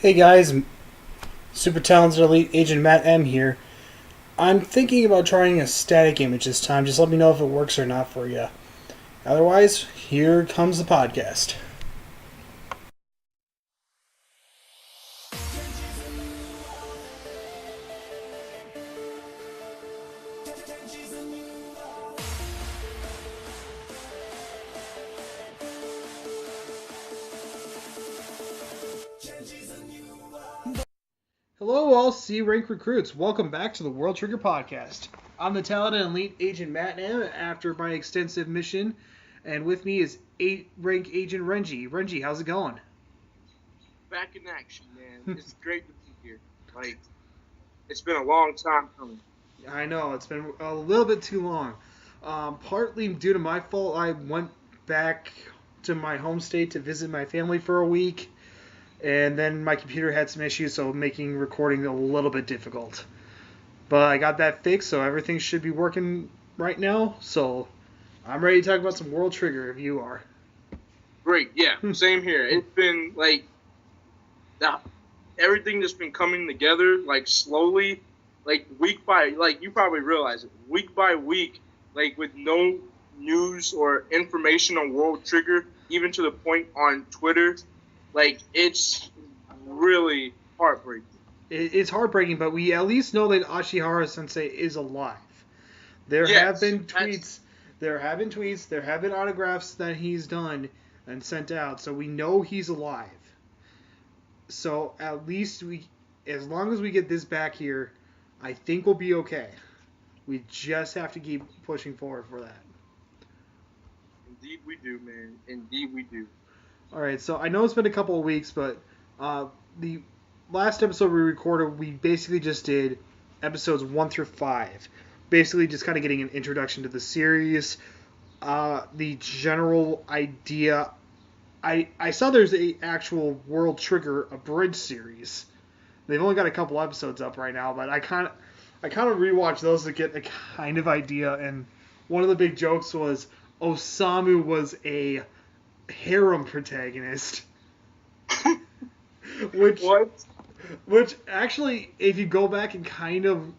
Hey guys, super talented elite agent Matt M here. I'm thinking about trying a static image this time. Just let me know if it works or not for you. Otherwise, here comes the podcast. Hello, all C rank recruits. Welcome back to the World Trigger Podcast. I'm the talented elite agent Matt M after my extensive mission, and with me is 8 rank agent Renji. Renji, how's it going? Back in action, man. It's great to be here. It's been a long time coming. I know, it's been a little bit too long. Partly due to my fault, I went back to my home state to visit my family for a week, and then my computer had some issues, so making recording a little bit difficult. But I got that fixed, so everything should be working right now, so I'm ready to talk about some World Trigger if you are. Great, yeah, same here. It's been everything that's been coming together slowly, week by you probably realize it, week by week, with no news or information on World Trigger, even to the point on Twitter, it's really heartbreaking. It's heartbreaking, but we at least know that Ashihara Sensei is alive. There have been tweets, there have been autographs that he's done and sent out, so we know he's alive. So at least as long as we get this back here, I think we'll be okay. We just have to keep pushing forward for that. Indeed we do, man. Indeed we do. All right, so I know it's been a couple of weeks, but the last episode we recorded, we basically just did episodes 1 through 5. Basically just kind of getting an introduction to the series, the general idea. I saw there's a actual World Trigger abridged series. They've only got a couple episodes up right now, but I kind of rewatched those to get a kind of idea. And one of the big jokes was Osamu was a harem protagonist. Which actually, if you go back and kind of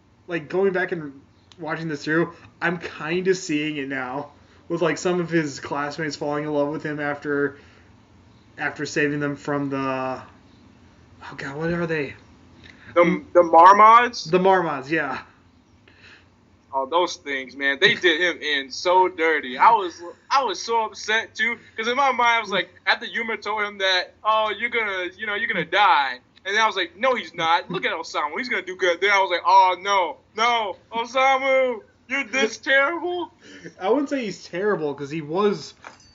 going back and watching this through, I'm kind of seeing it now with some of his classmates falling in love with him after saving them from the, oh god, what are they? The Marmots? The Marmots, yeah. Oh, those things, man. They did him in so dirty. I was so upset too, because in my mind I was like, after Yuma told him that, oh, you're gonna die, and then I was like, no, he's not. Look at Osamu, he's gonna do good. Then I was like, oh no, Osamu, you're this terrible. I wouldn't say he's terrible because he was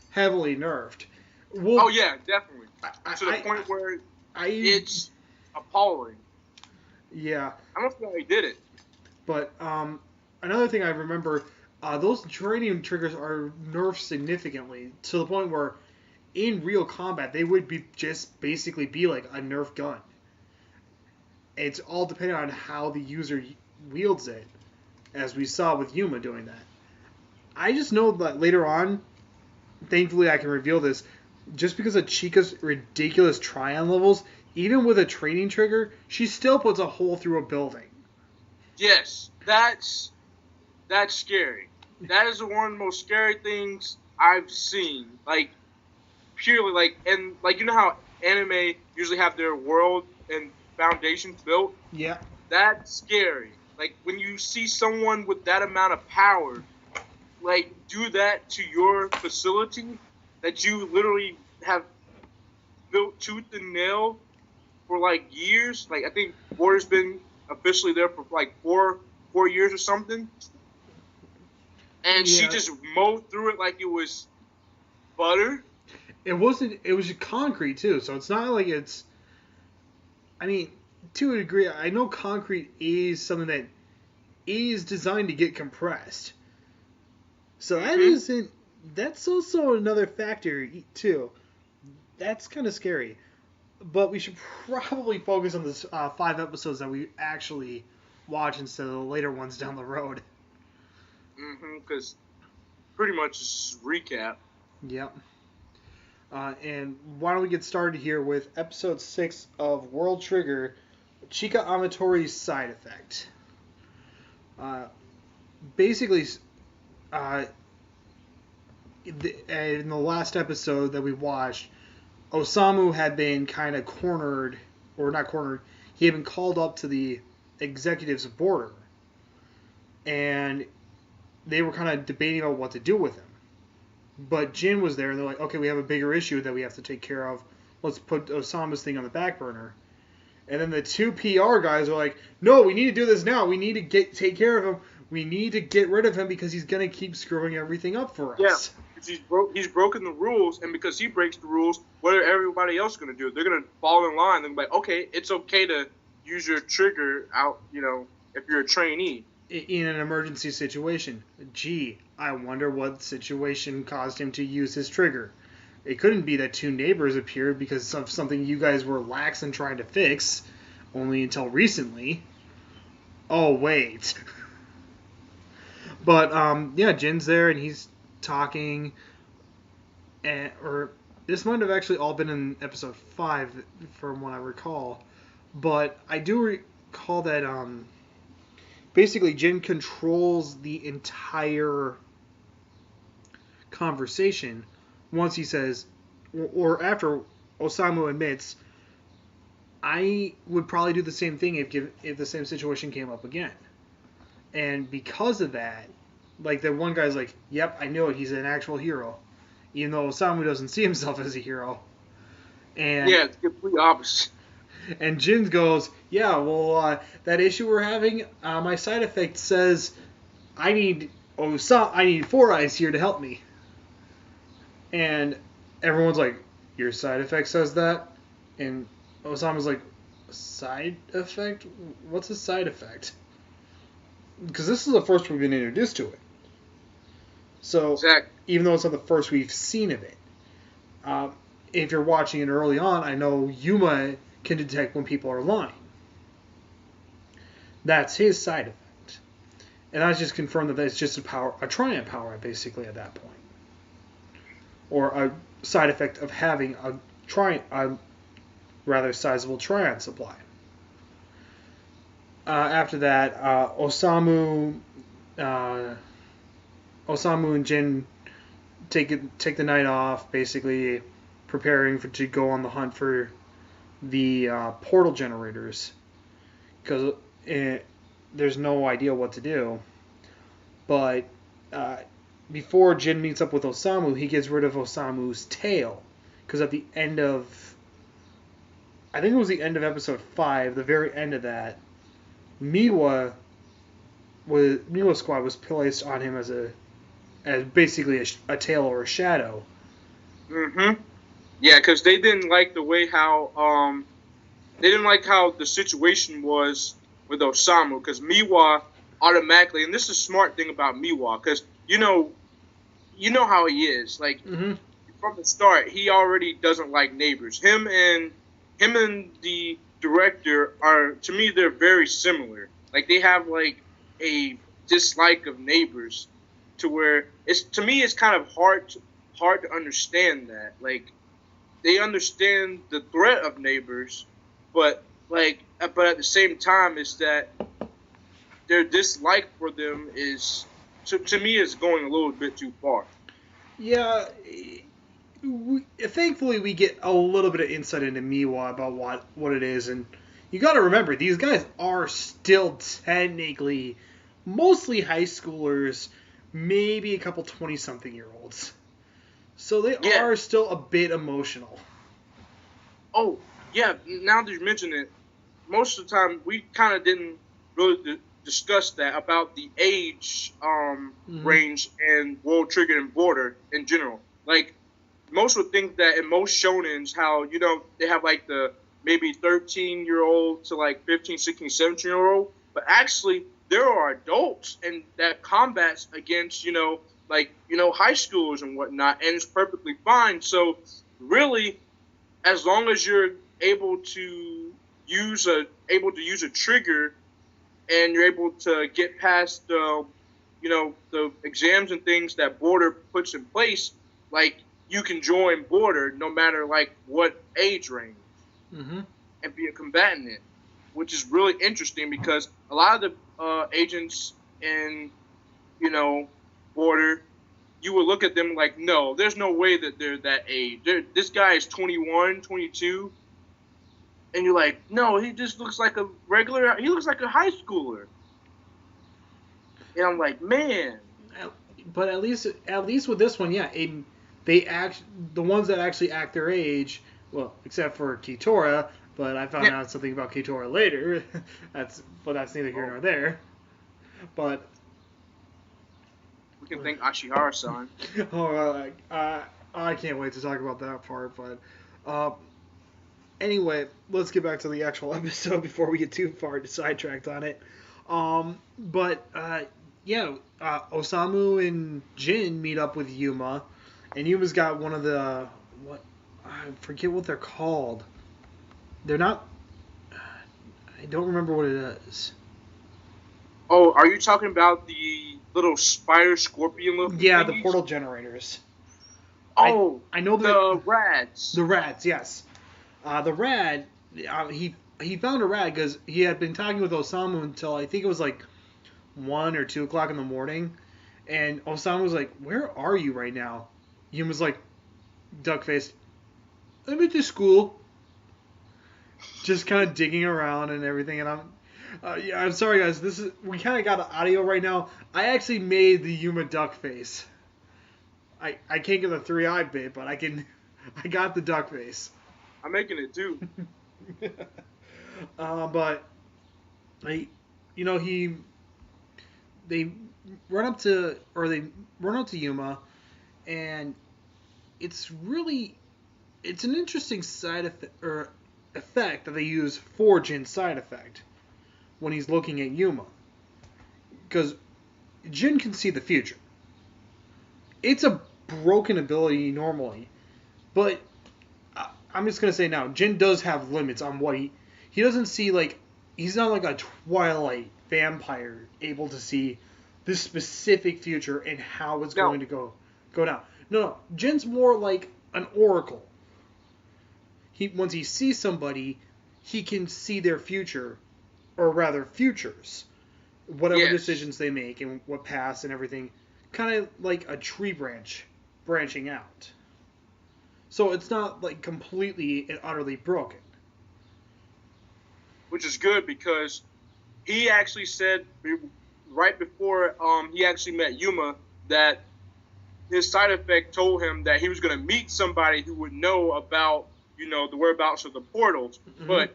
heavily nerfed. Well, oh yeah, definitely. To the point where it's appalling. Yeah. I don't know how he did it. But another thing I remember, those Geranium triggers are nerfed significantly to the point where in real combat they would basically be like a nerf gun. It's all dependent on how the user wields it, as we saw with Yuma doing that. I just know that later on, thankfully I can reveal this, just because of Chica's ridiculous Tryon levels, even with a training trigger, she still puts a hole through a building. Yes, that's scary. That is one of the most scary things I've seen. Purely, and you know how anime usually have their world and foundations built? Yeah. That's scary. When you see someone with that amount of power, do that to your facility that you literally have built tooth and nail for years. I think Warrior's been officially there for 4 years or something, and she just mowed through it like it was butter. It wasn't. It was concrete too, so it's not like it's. I mean, to a degree, I know concrete is something that is designed to get compressed. So that isn't. That's also another factor too. That's kind of scary. But we should probably focus on the 5 episodes that we actually watch instead of the later ones down the road. Because pretty much just recap. Yep. And why don't we get started here with episode 6 of World Trigger, Chika Amatori's side effect. Basically, uh, in the last episode that we watched, Osamu had been kind of cornered, or not cornered, he had been called up to the executives board, and they were kind of debating about what to do with him. But Jin was there, and they're like, okay, we have a bigger issue that we have to take care of. Let's put Osamu's thing on the back burner. And then the two PR guys are like, no, we need to do this now. We need to take care of him. We need to get rid of him because he's going to keep screwing everything up for us. Yeah, he's broken the rules, and because he breaks the rules, what are everybody else going to do? They're going to fall in line. They're going to be like, okay, it's okay to use your trigger out, if you're a trainee. In an emergency situation. Gee, I wonder what situation caused him to use his trigger. It couldn't be that two neighbors appeared because of something you guys were lax in trying to fix, only until recently. Oh, wait. But, Jin's there, and he's talking, or this might have actually all been in episode 5, from what I recall, but I do recall that, basically Jin controls the entire conversation once he says, or after Osamu admits, I would probably do the same thing if the same situation came up again. And because of that, like the one guy's like, yep, I know it, he's an actual hero. Even though Osamu doesn't see himself as a hero. And yeah, it's completely opposite. And Jin goes, yeah, well, that issue we're having, my side effect says I need 4 eyes here to help me. And everyone's like, your side effect says that? And Osamu's like, side effect? What's a side effect? Because this is the first we've been introduced to it. So, exactly. Even though it's not the first we've seen of it, if you're watching it early on, I know Yuma can detect when people are lying. That's his side effect. And I just confirmed that it's just a Triant power, basically, at that point. Or a side effect of having a rather sizable Triant supply. After that, Osamu and Jin take the night off, basically preparing to go on the hunt for the portal generators, because there's no idea what to do. But before Jin meets up with Osamu, he gets rid of Osamu's tail, because at the end of, I think it was the end of episode 5, the very end of that, Miwa Squad was placed on him as basically a tail or a shadow. Mm-hmm. Yeah, because they didn't like the way how the situation was with Osamu, because Miwa automatically, and this is a smart thing about Miwa, because you know how he is. Like from the start, he already doesn't like neighbors. Him and the director are, to me, they're very similar. Like they have like a dislike of neighbors, to where it's kind of hard to understand that. Like they understand the threat of neighbors, but at the same time, is that their dislike for them is, to me, is going a little bit too far. Yeah, thankfully we get a little bit of insight into Miwa about what it is, and you got to remember, these guys are still technically mostly high schoolers, maybe a couple 20-something-year-olds. So they are still a bit emotional. Oh, yeah, now that you mention it, most of the time we kind of didn't really discuss that about the age range and World Trigger and Border in general. Like, most would think that in most shonens, how, they have like the maybe 13-year-old to like 15, 16, 17-year-old, but actually there are adults and that combats against, high schoolers and whatnot, and it's perfectly fine. So really, as long as you're able to use a trigger and you're able to get past the exams and things that Border puts in place, like, you can join border no matter like what age range Mm-hmm. and be a combatant in, which is really interesting because a lot of the agents in border, you would look at them like, no, there's no way that they're that age. This guy is 21, 22, and you're like, no, he just looks like a regular. He looks like a high schooler. And I'm like, man. But at least with this one, yeah, the ones that actually act their age, well, except for Kitora, but I found out something about Kitora later. that's neither here nor there. But we can thank Ashihara-san. I can't wait to talk about that part. But anyway, let's get back to the actual episode before we get too far sidetracked on it. Osamu and Jin meet up with Yuma, and Yuma's got one of the I forget what they're called. They're not. I don't remember what it is. Oh, are you talking about the little spider scorpion looking Yeah, thingies? the portal generators. Oh, I know the rats. The rats, yes. The rat, he found a rat because he had been talking with Osamu until I think it was like 1 or 2 o'clock in the morning, and Osamu was like, "Where are you right now?" Yum was like, duck faced, "I'm at the school." Just kind of digging around and everything, and I'm sorry guys. We kind of got an audio right now. I actually made the Yuma duck face. I can't get the 3-eye bit, but I got the duck face. I'm making it too. But they run up to Yuma, and it's an interesting side effect that they use for Jin's side effect when he's looking at Yuma, because Jin can see the future. It's a broken ability normally, but I'm just gonna say now, Jin does have limits on what he doesn't see. Like, he's not like a Twilight vampire able to see this specific future and how it's going to go down. No, Jin's more like an oracle. Once he sees somebody, he can see their future, or rather futures, whatever decisions they make and what paths and everything, kind of like a tree branching out. So it's not like completely and utterly broken. Which is good because he actually said right before he actually met Yuma that his side effect told him that he was going to meet somebody who would know about, the whereabouts of the portals. Mm-hmm. But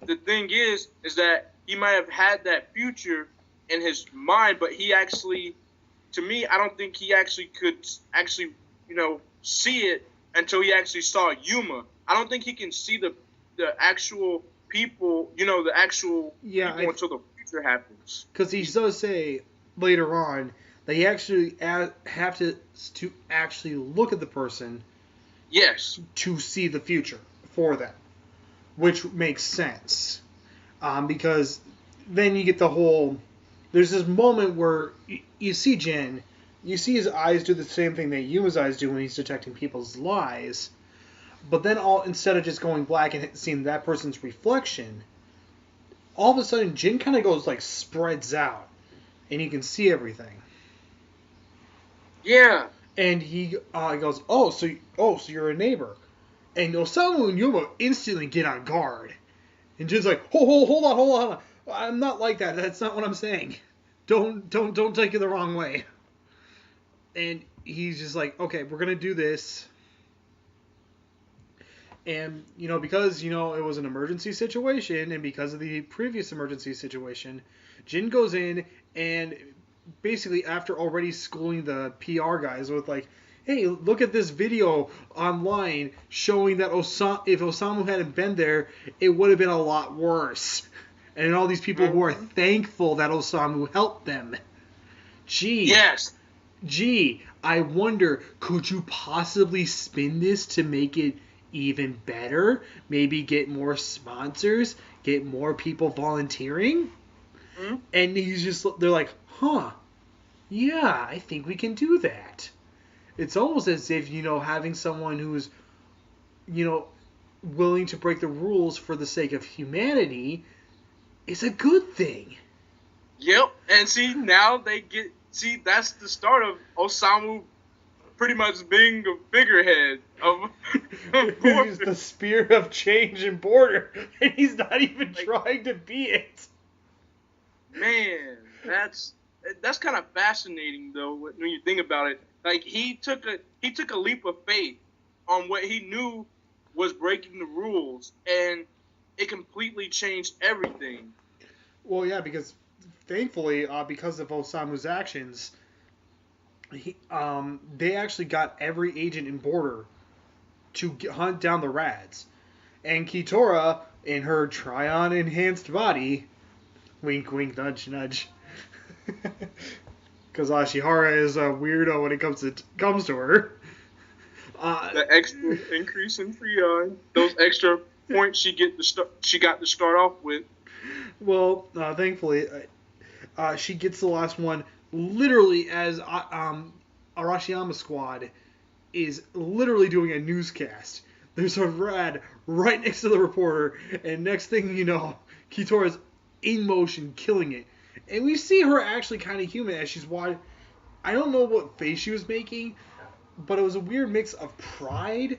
the thing is that he might have had that future in his mind, but he actually, to me, I don't think he actually could actually, see it until he actually saw Yuma. I don't think he can see the actual people, the actual people until the future happens. Because he does say later on that he actually have to actually look at the person. Yes. To see the future for them, which makes sense, because then you get the whole. There's this moment where you see Jin, you see his eyes do the same thing that Yuma's eyes do when he's detecting people's lies, but then instead of just going black and seeing that person's reflection, all of a sudden Jin kind of goes like spreads out, and you can see everything. Yeah. And he goes, so you're a neighbor. And Osamu and Yuma instantly get on guard. And Jin's like, hold on. I'm not like that. That's not what I'm saying. Don't take it the wrong way. And he's just like, okay, we're going to do this. And, because, it was an emergency situation, and because of the previous emergency situation, Jin goes in and basically, after already schooling the PR guys with like, hey, look at this video online showing that if Osamu hadn't been there, it would have been a lot worse. And all these people who are thankful that Osamu helped them. Yes. I wonder, could you possibly spin this to make it even better? Maybe get more sponsors, get more people volunteering? Mm-hmm. And they're like, huh, yeah, I think we can do that. It's almost as if, having someone who's, willing to break the rules for the sake of humanity is a good thing. Yep. And see, now that's the start of Osamu pretty much being a figurehead of He's the spirit of change and border, and he's not even trying to be it. Man, that's kind of fascinating though when you think about it. Like he took a leap of faith on what he knew was breaking the rules, and it completely changed everything. Well, yeah, because thankfully, because of Osamu's actions, they actually got every agent in border to hunt down the rats. And Kitora, in her Tryon enhanced body, wink, wink, nudge, nudge, because Ashihara is a weirdo when it comes to her. The extra increase in Tryon, those extra points she got to start off with. Well, thankfully, she gets the last one literally as Arashiyama Squad is literally doing a newscast. There's a rad right next to the reporter, and next thing you know, Kitora's in motion, killing it. And we see her actually kind of human as she's watching. I don't know what face she was making, but it was a weird mix of pride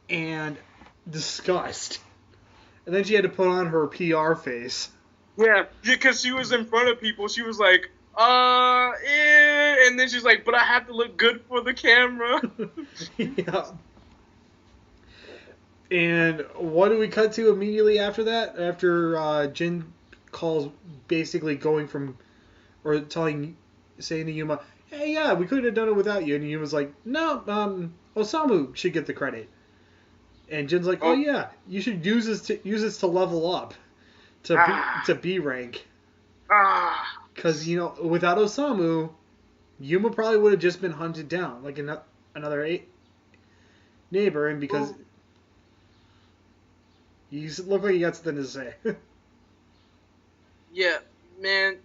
and disgust. And then she had to put on her PR face. Yeah, because she was in front of people. She was like, and then she's like, but I have to look good for the camera. Yeah. And what do we cut to immediately after that? After Jin calls basically going from, or saying to Yuma, hey, yeah, we couldn't have done it without you. And Yuma's like, no, Osamu should get the credit. And Jin's like, oh yeah, you should use this to level up, to B rank. Because, without Osamu, Yuma probably would have just been hunted down, like another neighbor, and because you look like you got something to say. Yeah, man,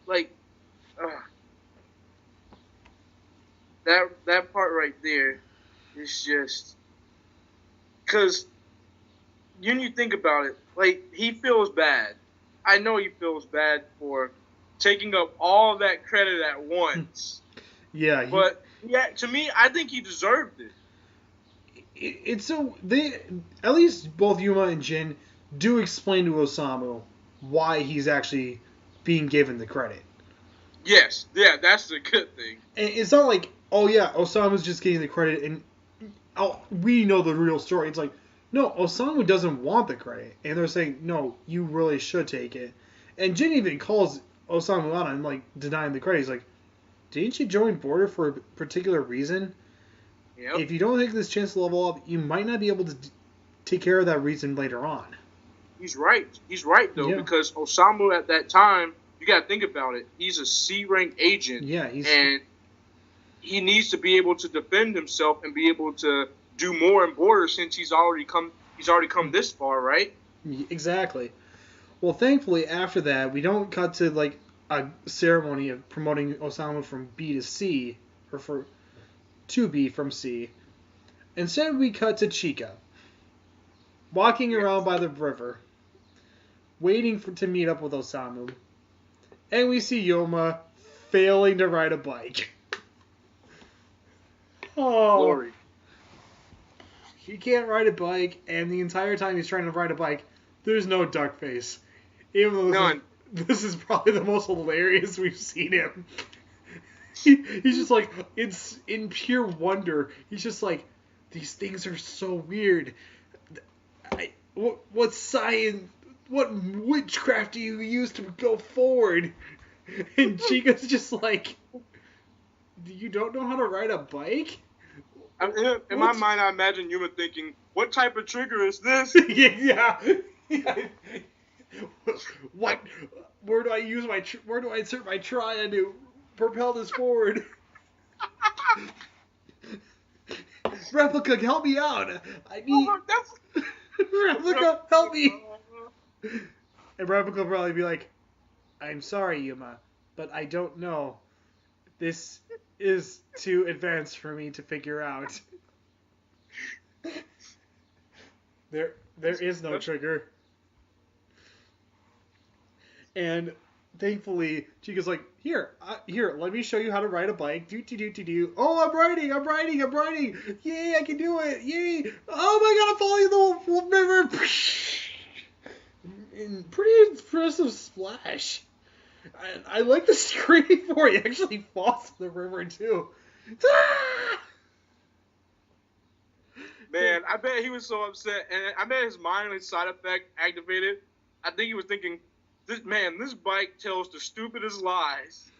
like, that part right there is just, because when you think about it, like, he feels bad. I know he feels bad for taking up all that credit at once. Yeah. But yeah, to me, I think he deserved it. At least both Yuma and Jin do explain to Osamu why he's actually being given the credit. Yes, yeah, that's the good thing. And it's not like, oh yeah, Osamu's just getting the credit and we know the real story. It's like, no, Osamu doesn't want the credit, and they're saying, no, you really should take it. And Jin even calls Osamu out on like denying the credit. He's like, didn't you join Border for a particular reason? Yep. If you don't take this chance to level up, you might not be able to take care of that reason later on. He's right. He's right, though, because Osamu at that time, you got to think about it. He's a C-rank agent. Yeah, and he needs to be able to defend himself and be able to do more in Border since he's already come this far, right? Exactly. Well, thankfully, after that, we don't cut to like a ceremony of promoting Osamu from B to C, or to B from C. Instead, we cut to Chika, walking around by the river, waiting to meet up with Osamu. And we see Yoma failing to ride a bike. Oh. Glory. He can't ride a bike, and the entire time he's trying to ride a bike, there's no duck face. Even though None. This is probably the most hilarious we've seen him. He's just like, it's in pure wonder. He's just like, these things are so weird. What science, what witchcraft do you use to go forward? And Chica's just like, you don't know how to ride a bike? In my mind, I imagine Yuma thinking, what type of trigger is this? Yeah. What? Where do I insert my Tryon to propel this forward? Replica, help me out! I need Replica, help me! And Replica will probably be like, I'm sorry, Yuma, but I don't know. This is too advanced for me to figure out. There is no trigger. And thankfully, Chica's like, here, let me show you how to ride a bike. Do. Oh, I'm riding. Yay, I can do it. Yay. Oh my god, I'm falling in the river. And pretty impressive splash. I like the scream before he actually falls in the river, too. Ah! Man, I bet he was so upset, and I bet his mind, his side effect activated. I think he was thinking, this bike tells the stupidest lies.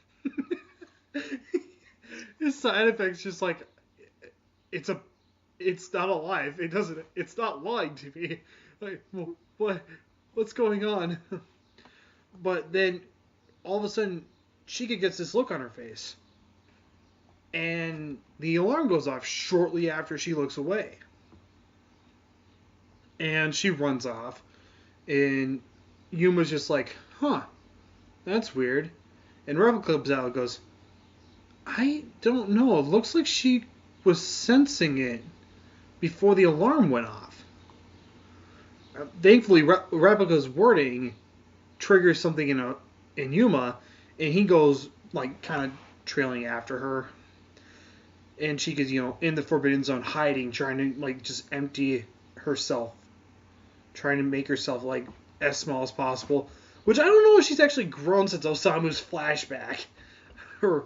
His side effect's just like, it's not alive. It's not lying to me. Like, what's going on? But then, all of a sudden, Chica gets this look on her face. And the alarm goes off shortly after she looks away. And she runs off. And Yuma's just like, huh, that's weird. And Rebel comes out and goes, I don't know. It looks like she was sensing it before the alarm went off. Thankfully, Replica's wording triggers something in Yuma, and he goes, like, kind of trailing after her. And Chica's, in the Forbidden Zone, hiding, trying to, like, just empty herself. Trying to make herself, like, as small as possible. Which I don't know if she's actually grown since Osamu's flashback. or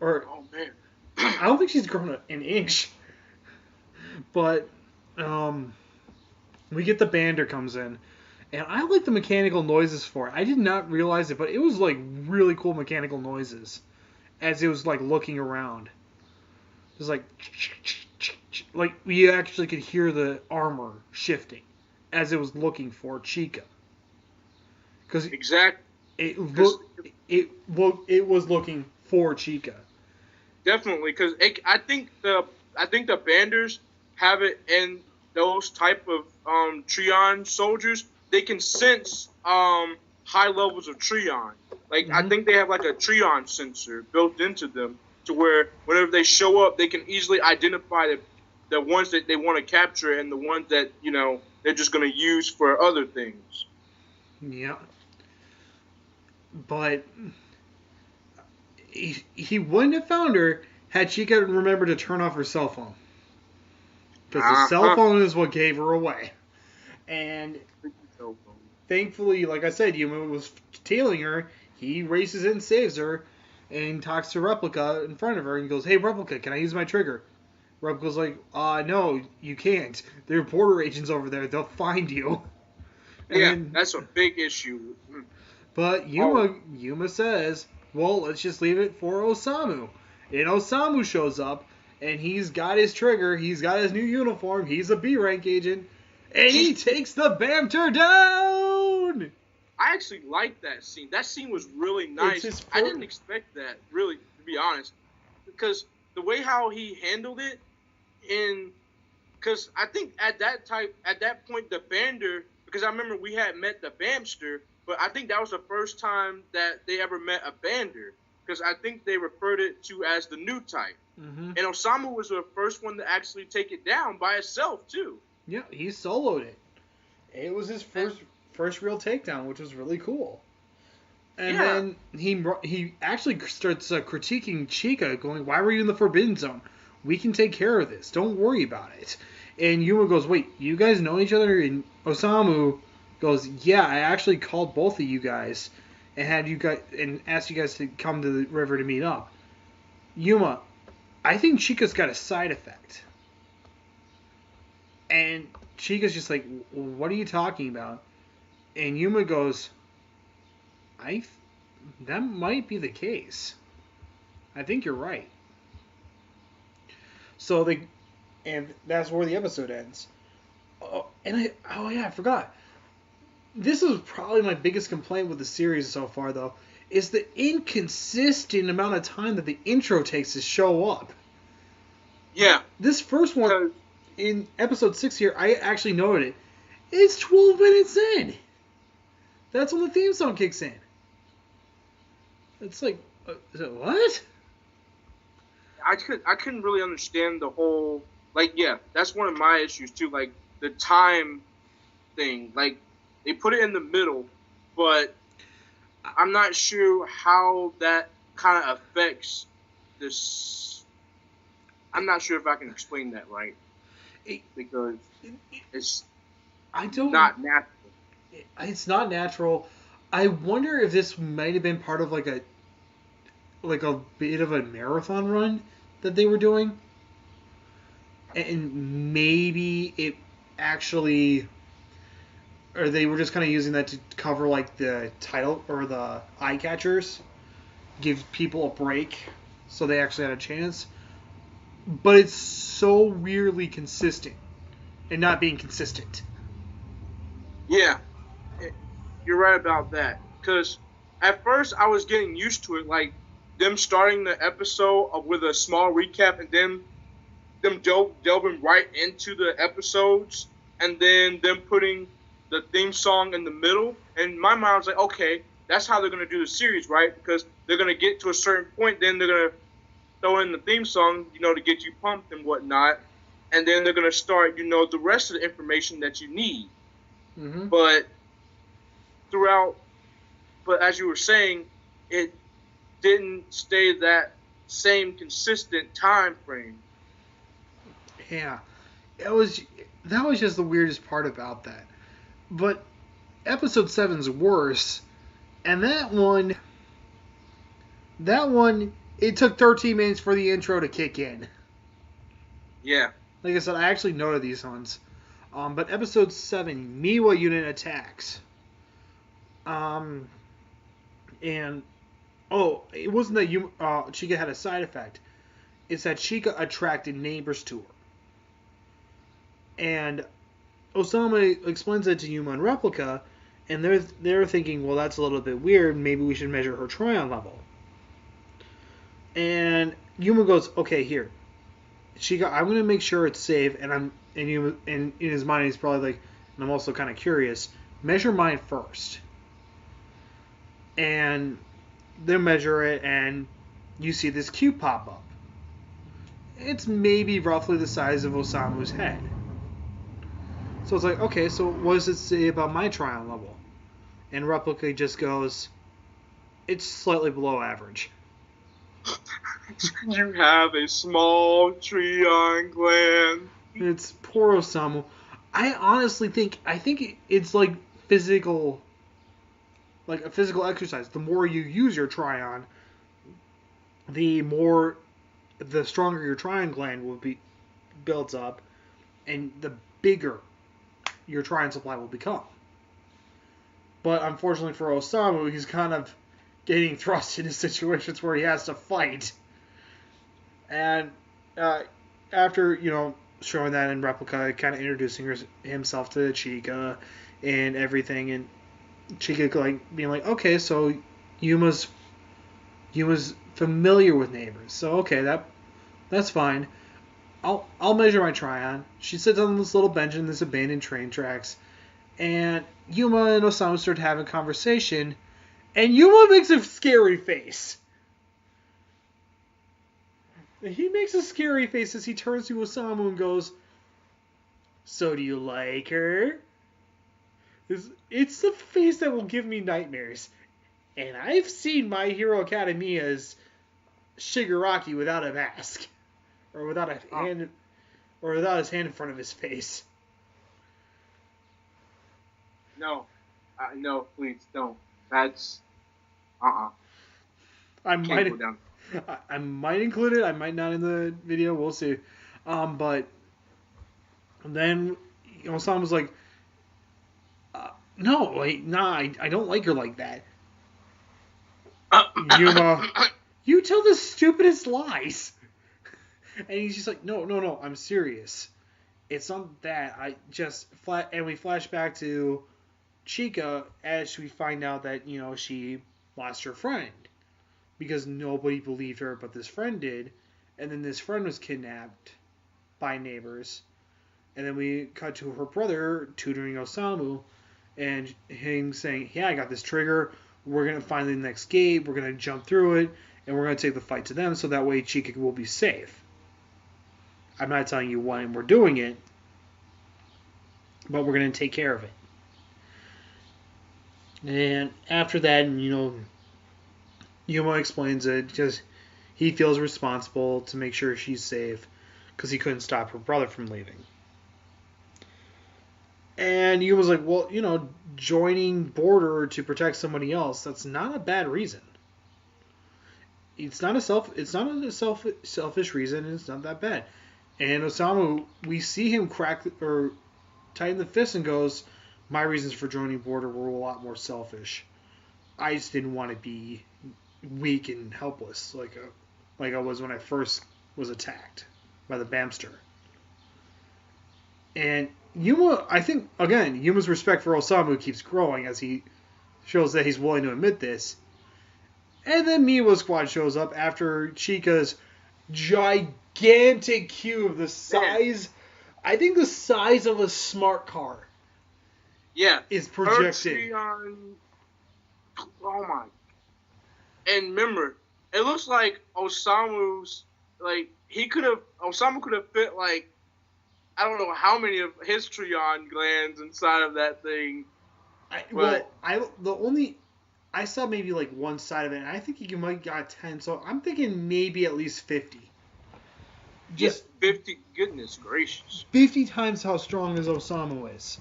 Oh, man. I don't think she's grown an inch. But, we get the bander comes in. And I like the mechanical noises for it. I did not realize it, but it was, like, really cool mechanical noises. As it was, like, looking around. It was like we actually could hear the armor shifting as it was looking for Chica. Because exactly, it was looking for Chica. Definitely, because I think the banders have it in those type of Treon soldiers. They can sense high levels of Treon. Like, I think they have like a Treon sensor built into them to where whenever they show up, they can easily identify the ones that they want to capture and the ones that, they're just going to use for other things. Yeah. But he wouldn't have found her had Chica remembered to turn off her cell phone. Because the cell phone is what gave her away. And thankfully, like I said, Yuma was tailing her. He races in, saves her, and talks to Replica in front of her and goes, hey, Replica, can I use my trigger? Replica's like, no, you can't. There are border agents over there. They'll find you. And that's a big issue. But Yuma says, well, let's just leave it for Osamu. And Osamu shows up, and he's got his trigger. He's got his new uniform. He's a B-rank agent. And he takes the Banter down! I actually liked that scene. That scene was really nice. I didn't expect that, really, to be honest. Because the way how he handled it, because I think at that point, the Bander, because I remember we had met the Bamster, but I think that was the first time that they ever met a Bander. Because I think they referred it to as the new type. Mm-hmm. And Osamu was the first one to actually take it down by itself, too. Yeah, he soloed it. It was his first real takedown, which was really cool. And then he actually starts critiquing Chica, going, why were you in the Forbidden Zone? We can take care of this. Don't worry about it. And Yuma goes, wait, you guys know each other? And Osamu goes, yeah, I actually called both of you guys and asked you guys to come to the river to meet up. Yuma, I think Chica's got a side effect. And Chica's just like, what are you talking about? And Yuma goes, that might be the case. I think you're right. And that's where the episode ends. Oh, and I forgot. This is probably my biggest complaint with the series so far, though, is the inconsistent amount of time that the intro takes to show up. Yeah. This first one, in episode 6 here, I actually noted it. It's 12 minutes in. That's when the theme song kicks in. It's like, So what? I couldn't really understand the whole, like, yeah, that's one of my issues too, like the time thing. Like, they put it in the middle, but I'm not sure how that kind of affects this. I'm not sure if I can explain that right, because it's I don't. not natural. It's not natural. I wonder if this might have been part of like a bit of a marathon run that they were doing, and maybe it actually, or they were just kind of using that to cover like the title or the eye catchers, give people a break, so they actually had a chance. But it's so weirdly consistent, and not being consistent. Yeah, you're right about that. Because at first I was getting used to it, like them starting the episode with a small recap and then them delving right into the episodes and then them putting the theme song in the middle. And my mind was like, okay, that's how they're going to do the series, right? Because they're going to get to a certain point, then they're going to throw in the theme song, to get you pumped and whatnot. And then they're going to start, the rest of the information that you need. Mm-hmm. But throughout, but as you were saying, it didn't stay that same consistent time frame. Yeah, that was just the weirdest part about that. But episode 7's worse, and that one, it took 13 minutes for the intro to kick in. Yeah. Like I said, I actually noted these ones. But episode 7, Miwa unit attacks. And it wasn't that Chica had a side effect. It's that Chica attracted neighbors to her. And Osama explains that to Yuma and Replica, and they're thinking, well, that's a little bit weird. Maybe we should measure her Tryon level. And Yuma goes, okay, here, Chica, I'm gonna make sure it's safe. And Yuma, and in his mind, he's probably like, and I'm also kind of curious. Measure mine first. And they measure it, and you see this cube pop up. It's maybe roughly the size of Osamu's head. So it's like, okay, so what does it say about my Tryon level? And Replica just goes, it's slightly below average. You have a small Tryon gland. It's poor Osamu. I honestly think it's like physical, like a physical exercise. The more you use your Tryon, the stronger your Tryon gland will be builds up, and the bigger your Tryon supply will become. But unfortunately for Osamu, he's kind of getting thrust into situations where he has to fight. And after, showing that in Replica, kind of introducing himself to Chica and everything, and Chica being like, okay, so Yuma's familiar with neighbors, so okay, that's fine. I'll measure my Tryon. She sits on this little bench in this abandoned train tracks, and Yuma and Osamu start having a conversation, and Yuma makes a scary face. He makes a scary face as he turns to Osamu and goes, so do you like her? It's the face that will give me nightmares. And I've seen My Hero Academia's Shigaraki without a mask. Or without a hand, or without his hand in front of his face. No. No, please don't. That's... I might include it. I might not in the video. We'll see. But then Osamu was like, no, wait, nah, I don't like her like that. Yuma, you tell the stupidest lies. And he's just like, no, I'm serious. It's not that. And we flash back to Chica as we find out that, she lost her friend. Because nobody believed her, but this friend did. And then this friend was kidnapped by neighbors. And then we cut to her brother tutoring Osamu. And him saying, yeah, I got this trigger. We're going to find the next gate. We're going to jump through it. and we're going to take the fight to them so that way Chica will be safe. I'm not telling you when we're doing it, but we're going to take care of it. And after that, Yuma explains it because he feels responsible to make sure she's safe because he couldn't stop her brother from leaving. And Yuma's like, well, joining border to protect somebody else, that's not a bad reason. It's not a selfish reason, and it's not that bad. And Osamu, we see him crack or tighten the fist and goes, my reasons for joining border were a lot more selfish. I just didn't want to be weak and helpless like I was when I first was attacked by the Bamster. And Yuma, I think, again, Yuma's respect for Osamu keeps growing as he shows that he's willing to admit this. And then Miwa Squad shows up after Chica's gigantic cube, the size, I think the size of a smart car. Yeah. Is projected. Oh my. And remember, it looks like Osamu could have fit like, I don't know how many of his Trion glands inside of that thing. I saw maybe like one side of it, and I think you might got 10, so I'm thinking maybe at least 50. Just 50, goodness gracious. 50 times how strong as Osamu is.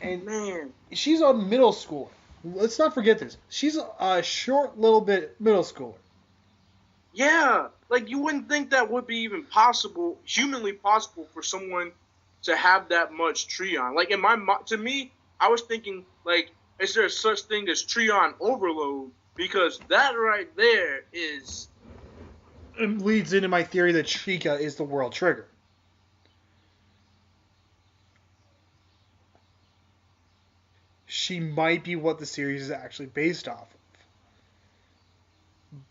And man, she's a middle schooler. Let's not forget this. She's a short little bit middle schooler. Yeah, like you wouldn't think that would be even possible, humanly possible for someone to have that much Trion. Like to me, I was thinking like, is there such thing as Trion overload? Because that right there is. It leads into my theory that Chica is the world trigger. She might be what the series is actually based off of.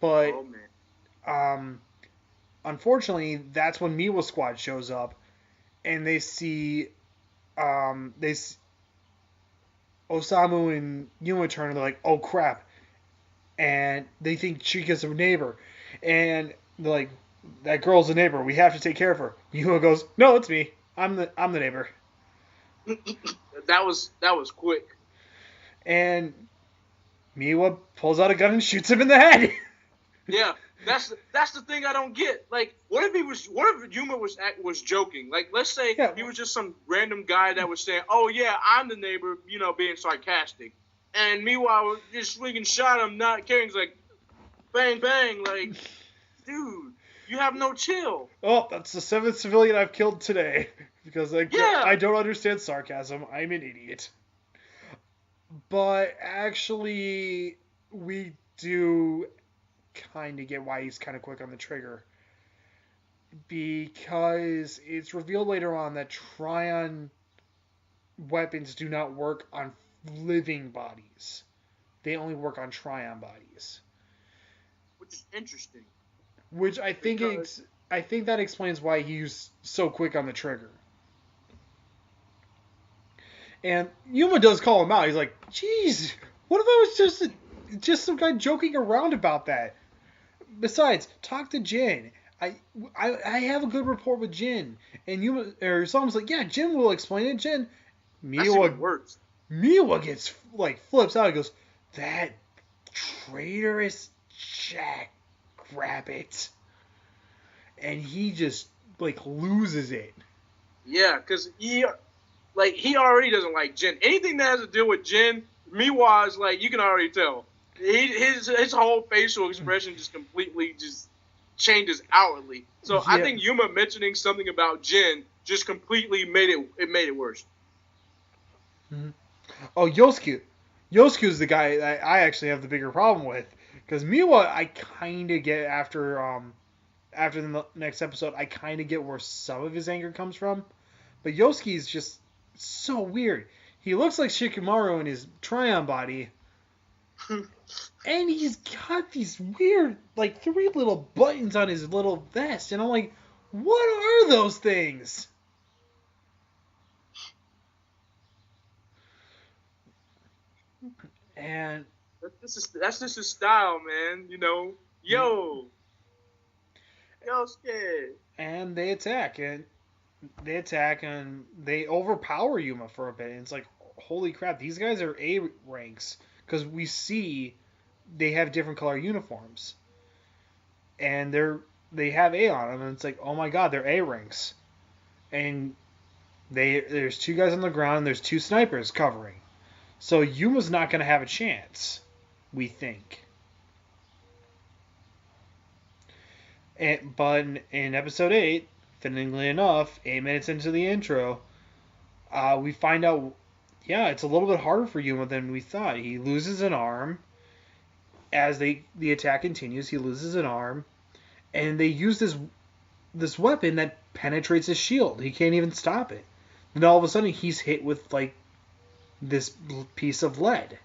But, unfortunately, that's when Miwa Squad shows up, and they see, Osamu and Yuma turn, and they're like, oh crap. And they think Chica's a neighbor. And they're like, that girl's a neighbor. We have to take care of her. Yuma goes, no, it's me. I'm the neighbor. That was quick. And Miwa pulls out a gun and shoots him in the head. Yeah, that's the thing I don't get. Like, what if Yuma was joking? Like, let's say he was just some random guy that was saying, "Oh yeah, I'm the neighbor," being sarcastic, and meanwhile just freaking shot him, not caring. He's like, bang bang, like, dude, you have no chill. Oh, that's the 7th civilian I've killed today because I don't understand sarcasm. I'm an idiot. But actually, we do kind of get why he's kind of quick on the trigger. Because it's revealed later on that Trion weapons do not work on living bodies. They only work on Trion bodies. Which is interesting. Which I think that explains why he's so quick on the trigger. And Yuma does call him out. He's like, "Jeez, what if I was just some guy joking around about that? Besides, talk to Jin. I have a good rapport with Jin." And Someone's like, "Yeah, Jin will explain it." Jin, Miwa gets flips out. He goes, "That traitorous jackrabbit," and he just loses it. Yeah, because he already doesn't like Jin. Anything that has to do with Jin, Miwa is you can already tell. His whole facial expression just completely just changes outwardly. So yeah. I think Yuma mentioning something about Jin just completely made it worse. Mm-hmm. Oh, Yosuke. Yosuke's the guy that I actually have the bigger problem with. Because Miwa, I kind of get after the next episode, I kind of get where some of his anger comes from. But Yosuke's just so weird. He looks like Shikamaru in his Trion body. And he's got these weird, 3 little buttons on his little vest. And I'm like, what are those things? And that's just his style, man. Yo, Yosuke. And they overpower Yuma for a bit. And it's like, holy crap, these guys are A ranks because we see they have different color uniforms, and they have A on them, and it's like, oh my god, they're A ranks, and there's two guys on the ground, and there's two snipers covering, so Yuma's not gonna have a chance, we think. But in episode 8, fittingly enough, 8 minutes into the intro, we find out, yeah, it's a little bit harder for Yuma than we thought. He loses an arm as the attack continues. He loses an arm, and they use this weapon that penetrates his shield. He can't even stop it. Then all of a sudden, he's hit with like this piece of lead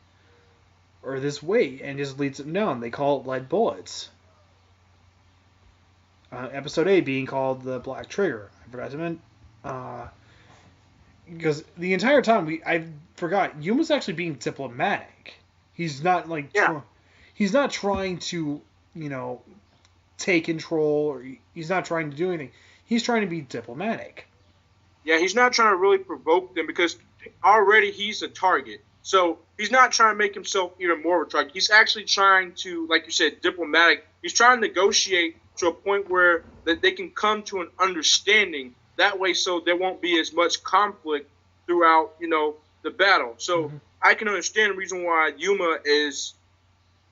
or this weight, and just leads him down. They call it lead bullets. Episode 8 being called the Black Trigger. I forgot to mention. Because the entire time I forgot Yuma's actually being diplomatic. He's not like he's not trying to take control, or he's not trying to do anything. He's trying to be diplomatic. Yeah, he's not trying to really provoke them because already he's a target. So he's not trying to make himself even more of a target. He's actually trying to, like you said, diplomatic. He's trying to negotiate to a point where that they can come to an understanding. That way, so there won't be as much conflict throughout, the battle. So I can understand the reason why Yuma is,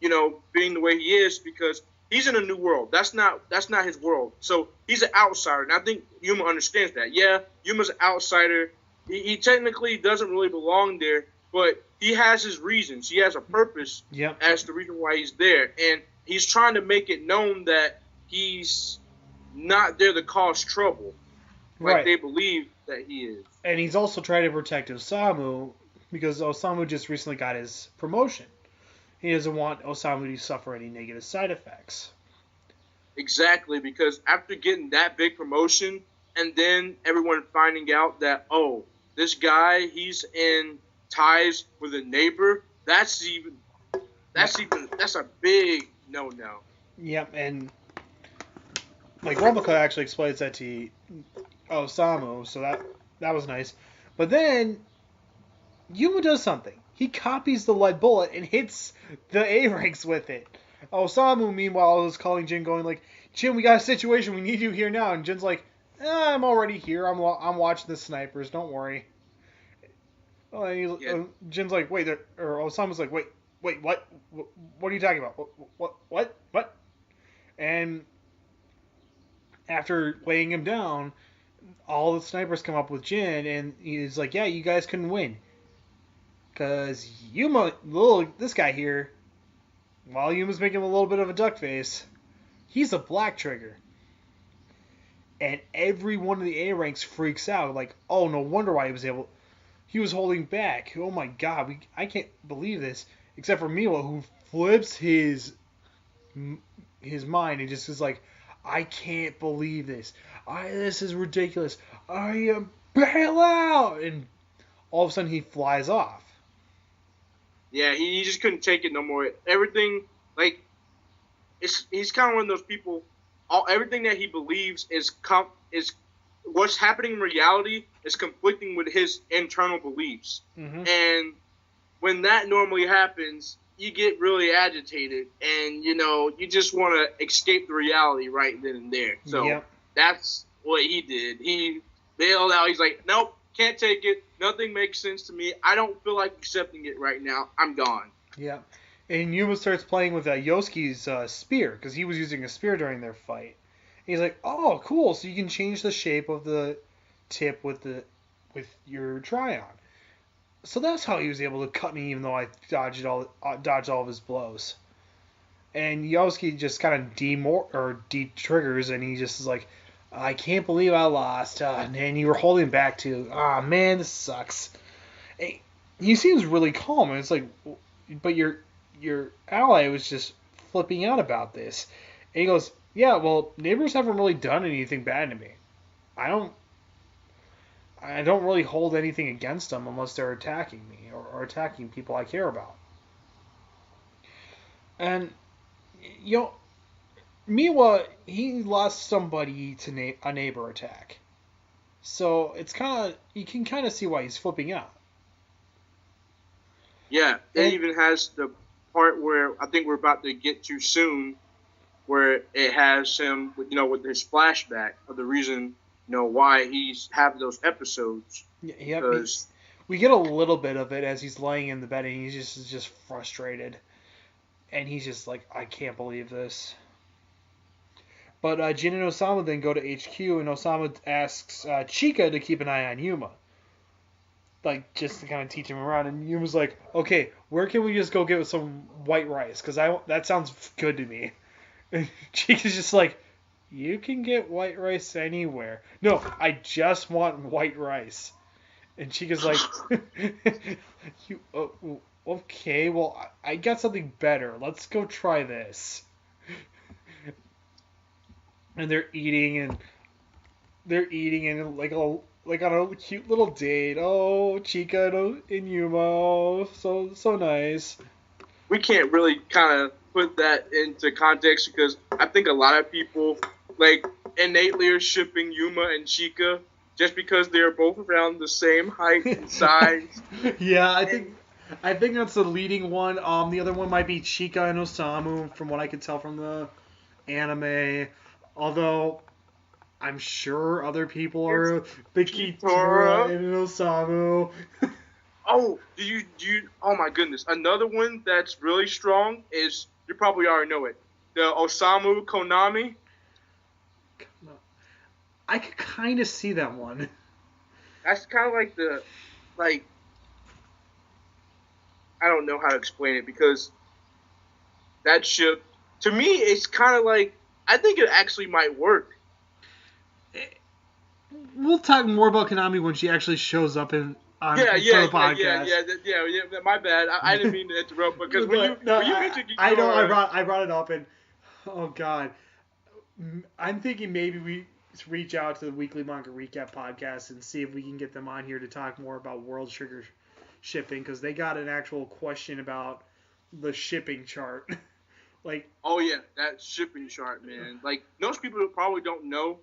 being the way he is, because he's in a new world. That's not his world. So he's an outsider, and I think Yuma understands that. Yeah, Yuma's an outsider. He technically doesn't really belong there, but he has his reasons. He has a purpose as the reason why he's there, and he's trying to make it known that he's not there to cause trouble, like they believe that he is. And he's also trying to protect Osamu because Osamu just recently got his promotion. He doesn't want Osamu to suffer any negative side effects. Exactly, because after getting that big promotion, and then everyone finding out that, oh, this guy, he's in ties with a neighbor, that's a big no-no. Yep, and like Rumble actually explains that to Osamu, so that was nice. But then Yuma does something. He copies the lead bullet and hits the A-ranks with it. Osamu, meanwhile, is calling Jin, going like, Jin, we got a situation. We need you here now. And Jin's like, I'm already here. I'm watching the snipers. Don't worry. And Jin's like, wait. Or Osamu's like, wait, what? What are you talking about? What? And after laying him down, all the snipers come up with Jin, and he's like, yeah, you guys couldn't win. Because Yuma, this guy here, while Yuma's making a little bit of a duck face, he's a Black Trigger. And every one of the A ranks freaks out, like, oh, no wonder why he was holding back. Oh my god, I can't believe this. Except for Miwa, who flips his mind and just is like, I can't believe this. This is ridiculous. I am bail out! And all of a sudden he flies off. Yeah, he just couldn't take it no more. Everything, like, he's kind of one of those people. Everything that he believes is what's happening in reality is conflicting with his internal beliefs. And when that normally happens, you get really agitated, and you just want to escape the reality right then and there. So that's what he did. He bailed out. He's like, nope. Can't take it. Nothing makes sense to me. I don't feel like accepting it right now. I'm gone. Yeah. And Yuma starts playing with Yosuke's spear, because he was using a spear during their fight. And he's like, oh, cool. So you can change the shape of the tip with your try-on. So that's how he was able to cut me, even though I dodged all of his blows. And Yosuke just kind of de-triggers, and he just is like, I can't believe I lost. And you were holding back too. Man, this sucks. He seems really calm, and it's like, but your ally was just flipping out about this. And he goes, yeah, well, neighbors haven't really done anything bad to me. I don't really hold anything against them unless they're attacking me or attacking people I care about. And Miwa, he lost somebody to a neighbor attack. So it's kind of, you can kind of see why he's flipping out. Yeah, it And even has the part where I think we're about to get to soon, where it has him, with his flashback of the reason, why he's having those episodes. yeah, Because we get a little bit of it as he's laying in the bed and he's just frustrated. And he's just like, I can't believe this. But Jin and Osama then go to HQ, and Osama asks Chica to keep an eye on Yuma, like just to kind of teach him around. And Yuma's like, okay, where can we just go get some white rice? Because that sounds good to me. And Chica's just like, you can get white rice anywhere. No, I just want white rice. And Chica's like, you okay? Well, I got something better. Let's go try this. And they're eating and like on a cute little date. Oh, Chica and Yuma, oh, so nice. we can't really kind of put that into context because I think a lot of people like innately are shipping Yuma and Chica just because they're both around the same height and size. Yeah, I think that's the leading one. The other one might be Chica and Osamu, from what I could tell from the anime. Although I'm sure other people are the Kitora and Osamu. Oh, oh my goodness. Another one that's really strong is, you probably already know it, the Osamu Konami. I could kind of see that one. That's kind of like, I don't know how to explain it because that ship, to me, it's kind of like, I think it actually might work. We'll talk more about Konami when she actually shows up on the podcast. Yeah. My bad. I didn't mean to interrupt because when you mentioned I know I brought it up and oh god, I'm thinking maybe we reach out to the Weekly Manga Recap podcast and see if we can get them on here to talk more about World Trigger shipping because they got an actual question about the shipping chart. Like, oh yeah, that shipping chart, man. Like most people probably don't know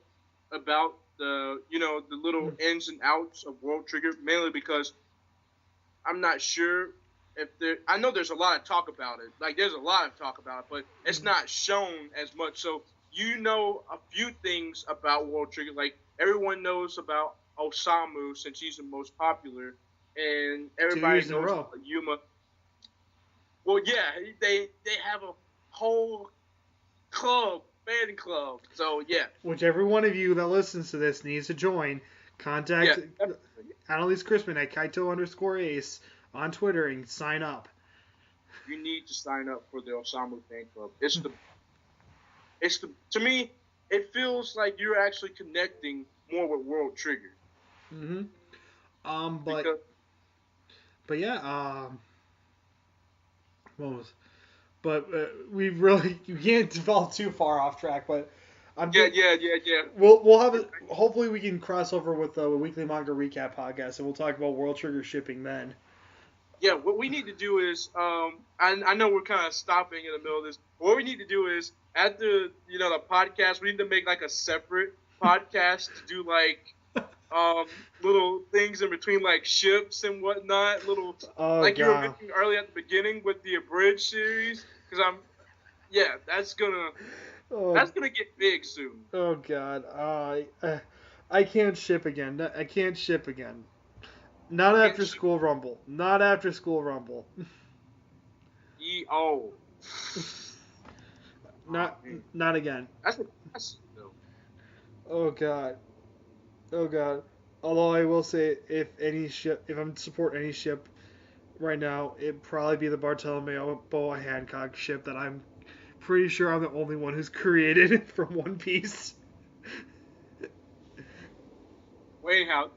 about the little ins and outs of World Trigger, mainly because I'm not sure if there. I know there's a lot of talk about it. Like there's a lot of talk about it, but it's not shown as much. So a few things about World Trigger. Like everyone knows about Osamu since he's the most popular, and everybody knows about Yuma. Well, yeah, they have a whole fan club. So yeah. Which every one of you that listens to this needs to join. Contact Annalise Crispin at Kaito_Ace on Twitter and sign up. You need to sign up for the Osamu fan club. To me, it feels like you're actually connecting more with World Trigger. Mm-hmm. But yeah, what was? But we really, you can't fall too far off track. But yeah. We'll have it. Hopefully, we can cross over with the Weekly Manga Recap podcast, and we'll talk about World Trigger shipping then. Yeah, what we need to do is, I know we're kind of stopping in the middle of this. What we need to do is, after the podcast, we need to make like a separate podcast to do like little things in between, like ships and whatnot. You were mentioning earlier at the beginning with the Abridged series, because that's gonna get big soon. Oh god, I can't ship again. I can't ship again. Not after School Rumble. Not after School Rumble. Not again. That's Oh god. Although I will say, if I'm support any ship right now, it'd probably be the Bartolomeo Boa Hancock ship that I'm pretty sure I'm the only one who's created from One Piece. Well, anyhow,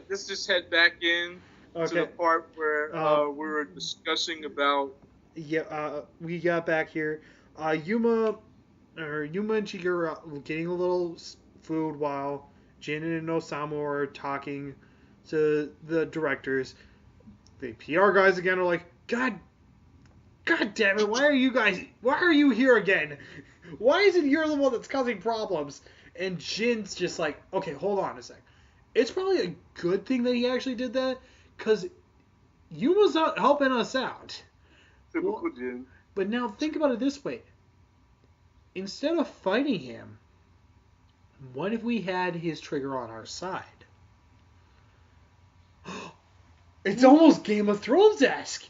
let's just head back in to the part where we were discussing about. Yeah, we got back here. Yuma and Chica are getting a little food while Jin and Osamu are talking to the directors. The PR guys again are like, God damn it, why are you here again? Why is it you're the one that's causing problems? And Jin's just like, okay, hold on a sec. It's probably a good thing that he actually did that, because you was not helping us out. Typical Jin. But now think about it this way. Instead of fighting him, what if we had his trigger on our side? It's almost Game of Thrones-esque.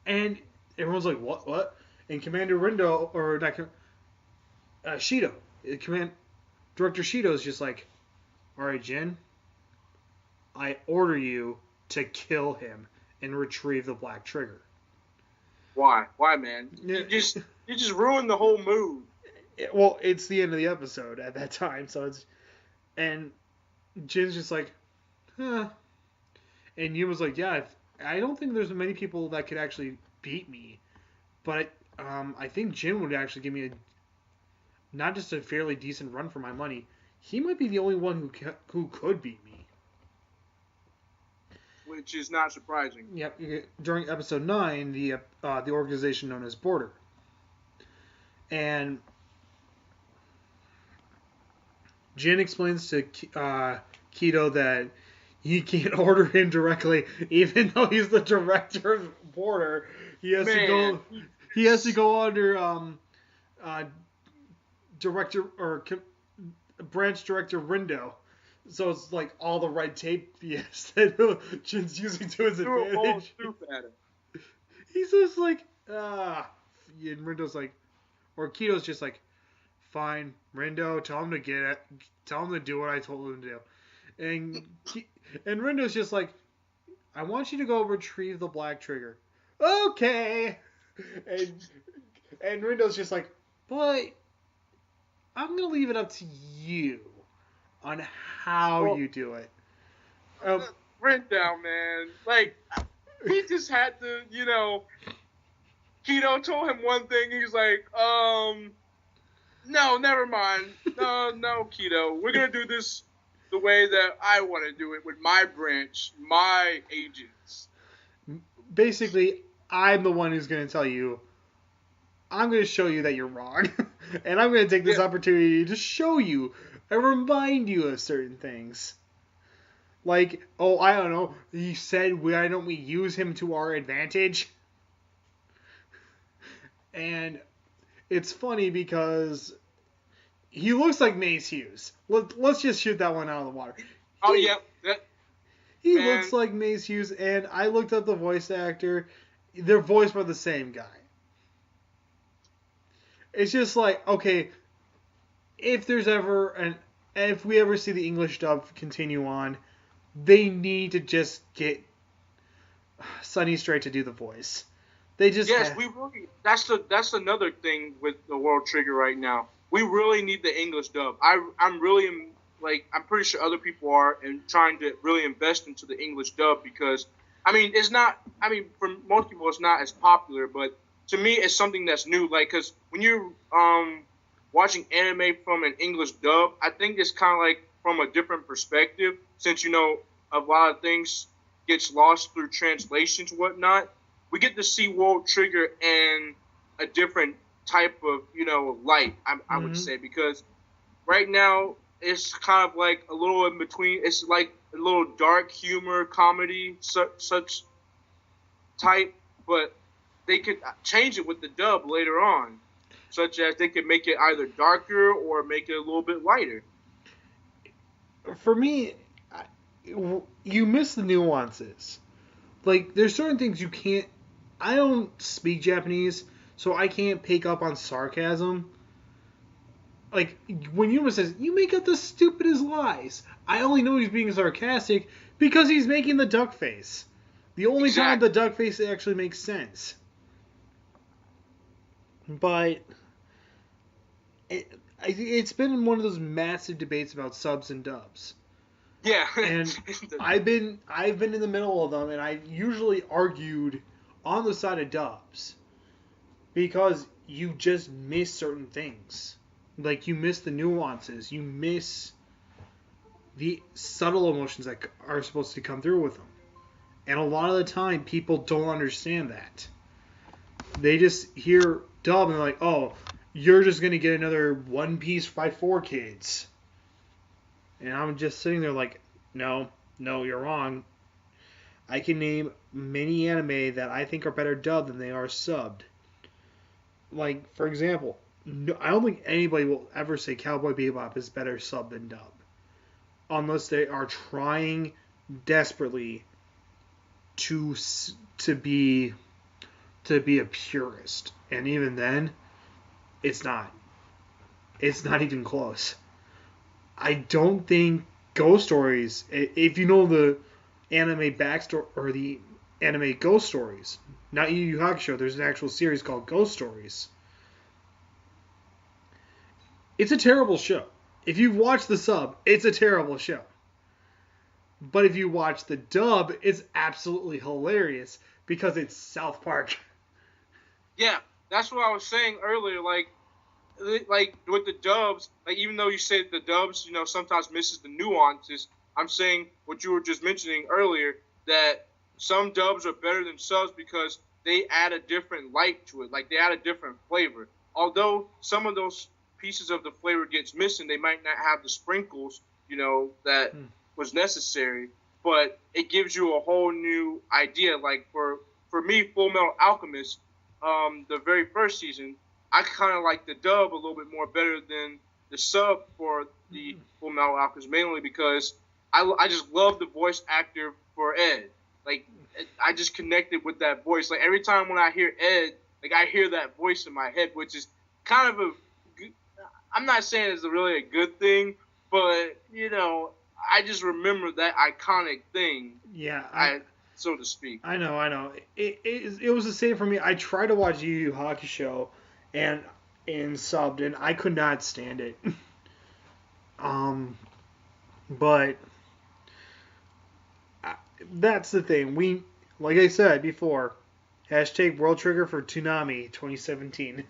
And everyone's like, what? And Commander Rindo, or not, Shido, Director Shido's just like, all right, Jin, I order you to kill him and retrieve the black trigger. Why? Why, man? You just ruined the whole mood. Well, it's the end of the episode at that time, so it's... And Jin's just like, huh. And Yuma's like, yeah, I don't think there's many people that could actually beat me. But I think Jin would actually give me not just a fairly decent run for my money. He might be the only one who could beat me. Which is not surprising. Yep. During episode 9, the organization known as Border. And Jin explains to Kido that he can't order him directly, even though he's the director of Border. He has to go under director or branch director Rindo. So it's like all the red tape BS that Jin's using to his advantage. He's just like, and Rindo's like, or Kido's just like, fine, Rindo, tell him to get it. Tell him to do what I told him to do. And Rindo's just like, I want you to go retrieve the black trigger. Okay. And Rindo's just like, but I'm going to leave it up to you on how you do it. Rindo, man. Like, he just had to, Kido told him one thing. He's like, no, never mind. No, Kido. We're going to do this the way that I want to do it with my branch, my agents. Basically, I'm the one who's going to tell you, I'm going to show you that you're wrong. And I'm going to take this opportunity to show you and remind you of certain things. Like, I don't know, he said, why don't we use him to our advantage? And it's funny because he looks like Mace Hughes. Let's just shoot that one out of the water. He looks like Mace Hughes, and I looked up the voice actor. They're voiced by the same guy. It's just like, okay, if we ever see the English dub continue on, they need to just get Sonny Strait to do the voice. They just we really. That's another thing with the World Trigger right now. We really need the English dub. I'm pretty sure other people are and trying to really invest into the English dub because for most people it's not as popular, but to me it's something that's new. Like, because when you're watching anime from an English dub, I think it's kind of like from a different perspective, since a lot of things gets lost through translations and whatnot. We get to see World Trigger in a different type of, light, I would say, because right now it's kind of like a little in between. It's like a little dark humor comedy, such type, but they could change it with the dub later on, such as they could make it either darker or make it a little bit lighter. For me, you miss the nuances. Like, there's certain things you can't... I don't speak Japanese, so I can't pick up on sarcasm. Like, when Yuma says, you make up the stupidest lies, I only know he's being sarcastic because he's making the duck face. The only time the duck face actually makes sense. But it's been one of those massive debates about subs and dubs. Yeah. And I've been in the middle of them, and I've usually argued on the side of dubs because you just miss certain things. Like, you miss the nuances, you miss the subtle emotions that are supposed to come through with them. And a lot of the time, people don't understand that. They just hear dub and they're like, oh, you're just going to get another One Piece by 4Kids. And I'm just sitting there like, no, you're wrong. I can name many anime that I think are better dubbed than they are subbed. Like, for example, no, I don't think anybody will ever say Cowboy Bebop is better subbed than dubbed. Unless they are trying desperately to be a purist. And even then, it's not. It's not even close. I don't think Ghost Stories, if you know the anime backstory or the anime Ghost Stories, not Yu Yu Hakusho, there's an actual series called Ghost Stories. It's a terrible show. If you've watched the sub, it's a terrible show. But if you watch the dub, it's absolutely hilarious because it's South Park. Yeah, that's what I was saying earlier. Like with the dubs, like even though you said the dubs, sometimes misses the nuances. I'm saying what you were just mentioning earlier, that some dubs are better than subs because they add a different light to it. Like they add a different flavor. Although some of those pieces of the flavor gets missing, they might not have the sprinkles, that was necessary. But it gives you a whole new idea. Like for me, Full Metal Alchemist, the very first season, I kind of like the dub a little bit more better than the sub for the Full Metal Alchemist, mainly because I just love the voice actor for Ed. Like, I just connected with that voice. Like, every time when I hear Ed, like, I hear that voice in my head, which is kind of I'm not saying it's really a good thing, but, I just remember that iconic thing. Yeah. So to speak. I know. It was the same for me. I tried to watch Yu Yu Hakusho and subbed, and I could not stand it. But that's the thing. Like I said before, hashtag World Trigger for Toonami 2017.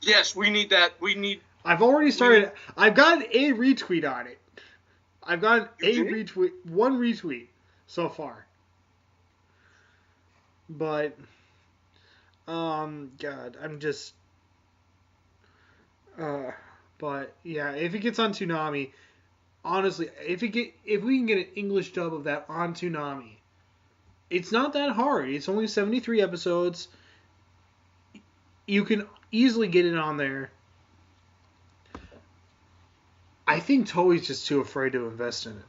Yes, we need that. I've already started. I've gotten a retweet on it. I've gotten one retweet so far. But, God, I'm just, but yeah, if it gets on Toonami, honestly, if we can get an English dub of that on Toonami, it's not that hard. It's only 73 episodes. You can easily get it on there. I think Toei's just too afraid to invest in it.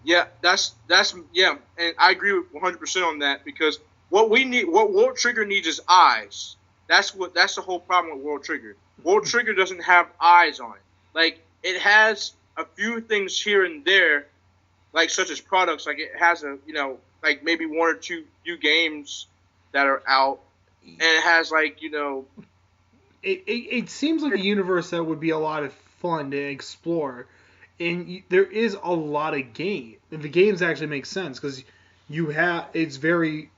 Yeah, that's yeah, and I agree with 100% on that, because what World Trigger needs is eyes. That's the whole problem with World Trigger. World Trigger doesn't have eyes on it. Like, it has a few things here and there, like such as products. Like, it has like maybe one or two new games that are out, and it has It seems like a universe that would be a lot of fun to explore, and there is a lot of game. And the games actually make sense because it's very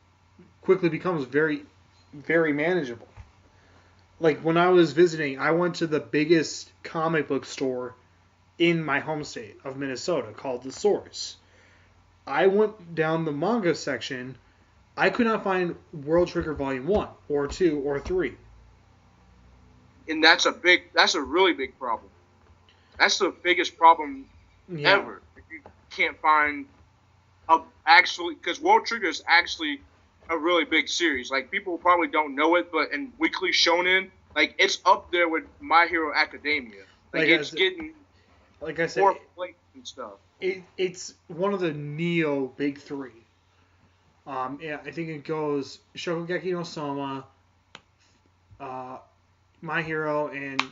quickly becomes very, very manageable. Like when I was visiting, I went to the biggest comic book store in my home state of Minnesota called The Source. I went down the manga section. I could not find World Trigger Volume 1 or 2 or 3. And that's a really big problem. That's the biggest problem ever. If you can't find because World Trigger is actually a really big series. Like, people probably don't know it, but in Weekly Shonen, like, it's up there with My Hero Academia. Like it's getting like I said, more plates and stuff. It's one of the Neo Big Three. Yeah, I think it goes Shokugeki no Soma, My Hero, and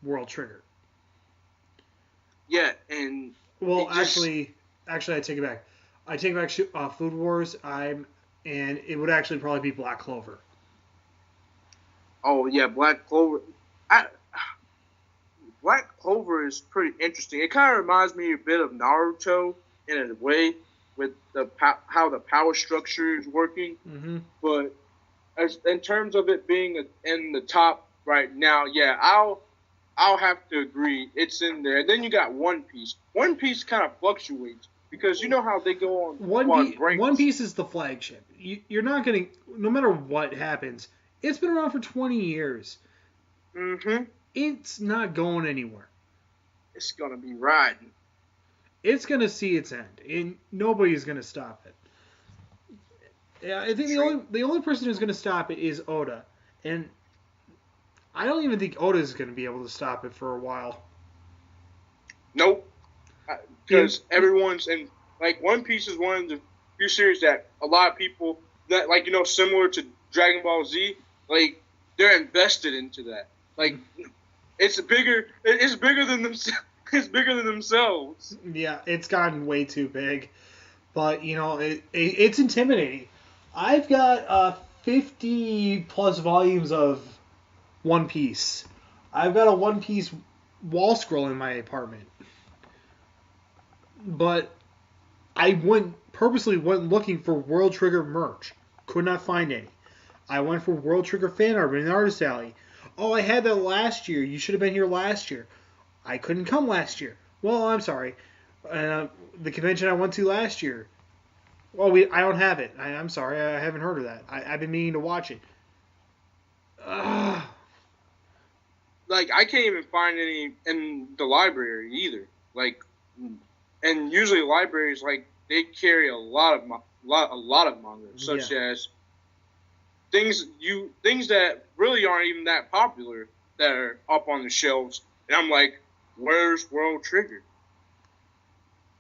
World Trigger. Yeah, and actually, I take it back. I take back Food Wars. And it would actually probably be Black Clover. Oh yeah, Black Clover. Black Clover is pretty interesting. It kind of reminds me a bit of Naruto in a way, with how the power structure is working. Mm-hmm. But in terms of it being in the top right now, yeah, I'll have to agree it's in there. Then you got One Piece. One Piece kind of fluctuates because you know how they go on One Piece is the flagship. You're not getting, no matter what happens. It's been around for 20 years. Mm-hmm. It's not going anywhere. It's gonna be riding. It's going to see its end, and nobody's going to stop it. Yeah, I think the only person who's going to stop it is Oda, and I don't even think Oda is going to be able to stop it for a while. Nope. Yeah, Because everyone's in, like, One Piece is one of the few series that a lot of people that, like, similar to Dragon Ball Z, like, they're invested into that. Like, it's bigger than them. It's bigger than themselves. yeah, it's gotten way too big, but it's intimidating. I've got 50 plus volumes of One Piece. I've got a One Piece wall scroll in my apartment, but I purposely went looking for World Trigger merch. Could not find any. I went for World Trigger fan art in the artist alley. Oh, I had that last year. You should have been here last year. I couldn't come last year. Well, I'm sorry. The convention I went to last year. Well, I don't have it. I'm sorry. I haven't heard of that. I've been meaning to watch it. Ugh. Like, I can't even find any in the library either. Like, and usually libraries, like, they carry a lot of manga, Yeah. such as things that really aren't even that popular that are up on the shelves. And I'm like, where's World Trigger?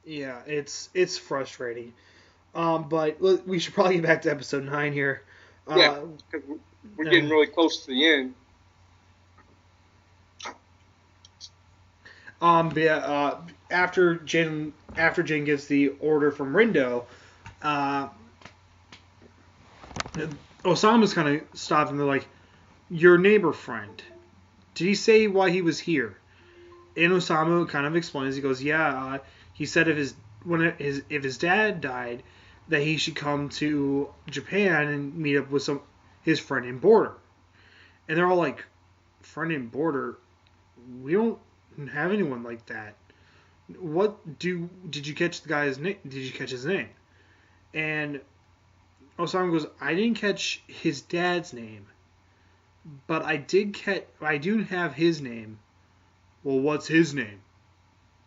Yeah, it's frustrating. But we should probably get back to episode 9 here. Yeah, because we're getting really close to the end. But yeah, after Jin gets the order from Rindo, uh, Osama's kind of stopped and they're like, "Your neighbor friend. Did he say why he was here?" And Osamu kind of explains. He goes, "Yeah, he said if his dad died, that he should come to Japan and meet up with his friend in Border." And they're all like, "Friend in Border? We don't have anyone like that. Did you catch the guy's name? Did you catch his name?" And Osamu goes, "I didn't catch his dad's name, but I do have his name." "Well, what's his name?"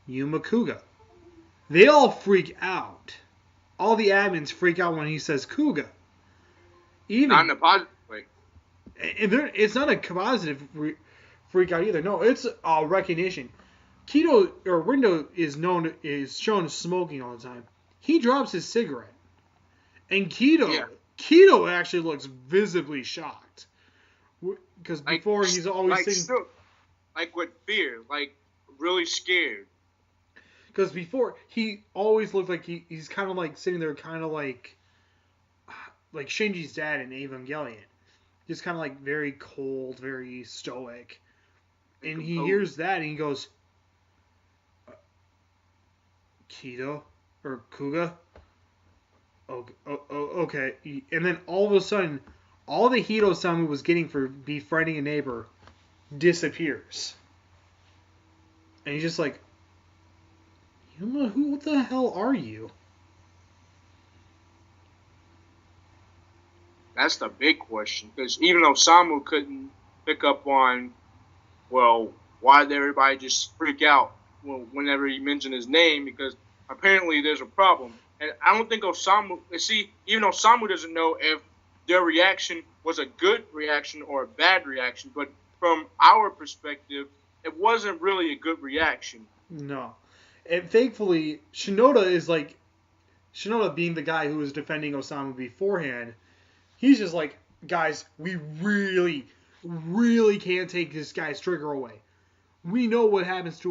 "Yuma Kuga." They all freak out. All the admins freak out when he says Kuga. Not in a positive way. And it's not a positive freak out either. No, it's a recognition. Keto or Rindo is shown smoking all the time. He drops his cigarette, and Keto actually looks visibly shocked because before he's always saying, like with fear, like really scared. because before he always looked like he's kind of like sitting there, kind of like Shinji's dad in Evangelion, just kind of like very cold, very stoic. And he hears that and he goes, "Keto or Kuga? Okay." And then all of a sudden, all the heat Osamu was getting for befriending a neighbor disappears. And he's just like, "Who the hell are you?" That's the big question. Because even Osamu couldn't pick up on, well, why did everybody just freak out whenever he mentioned his name? Because apparently there's a problem. And I don't think even Osamu doesn't know if their reaction was a good reaction or a bad reaction. But from our perspective, it wasn't really a good reaction. No. And thankfully, Shinoda being the guy who was defending Osamu beforehand, he's just like, "Guys, we really, really can't take this guy's trigger away. We know what happens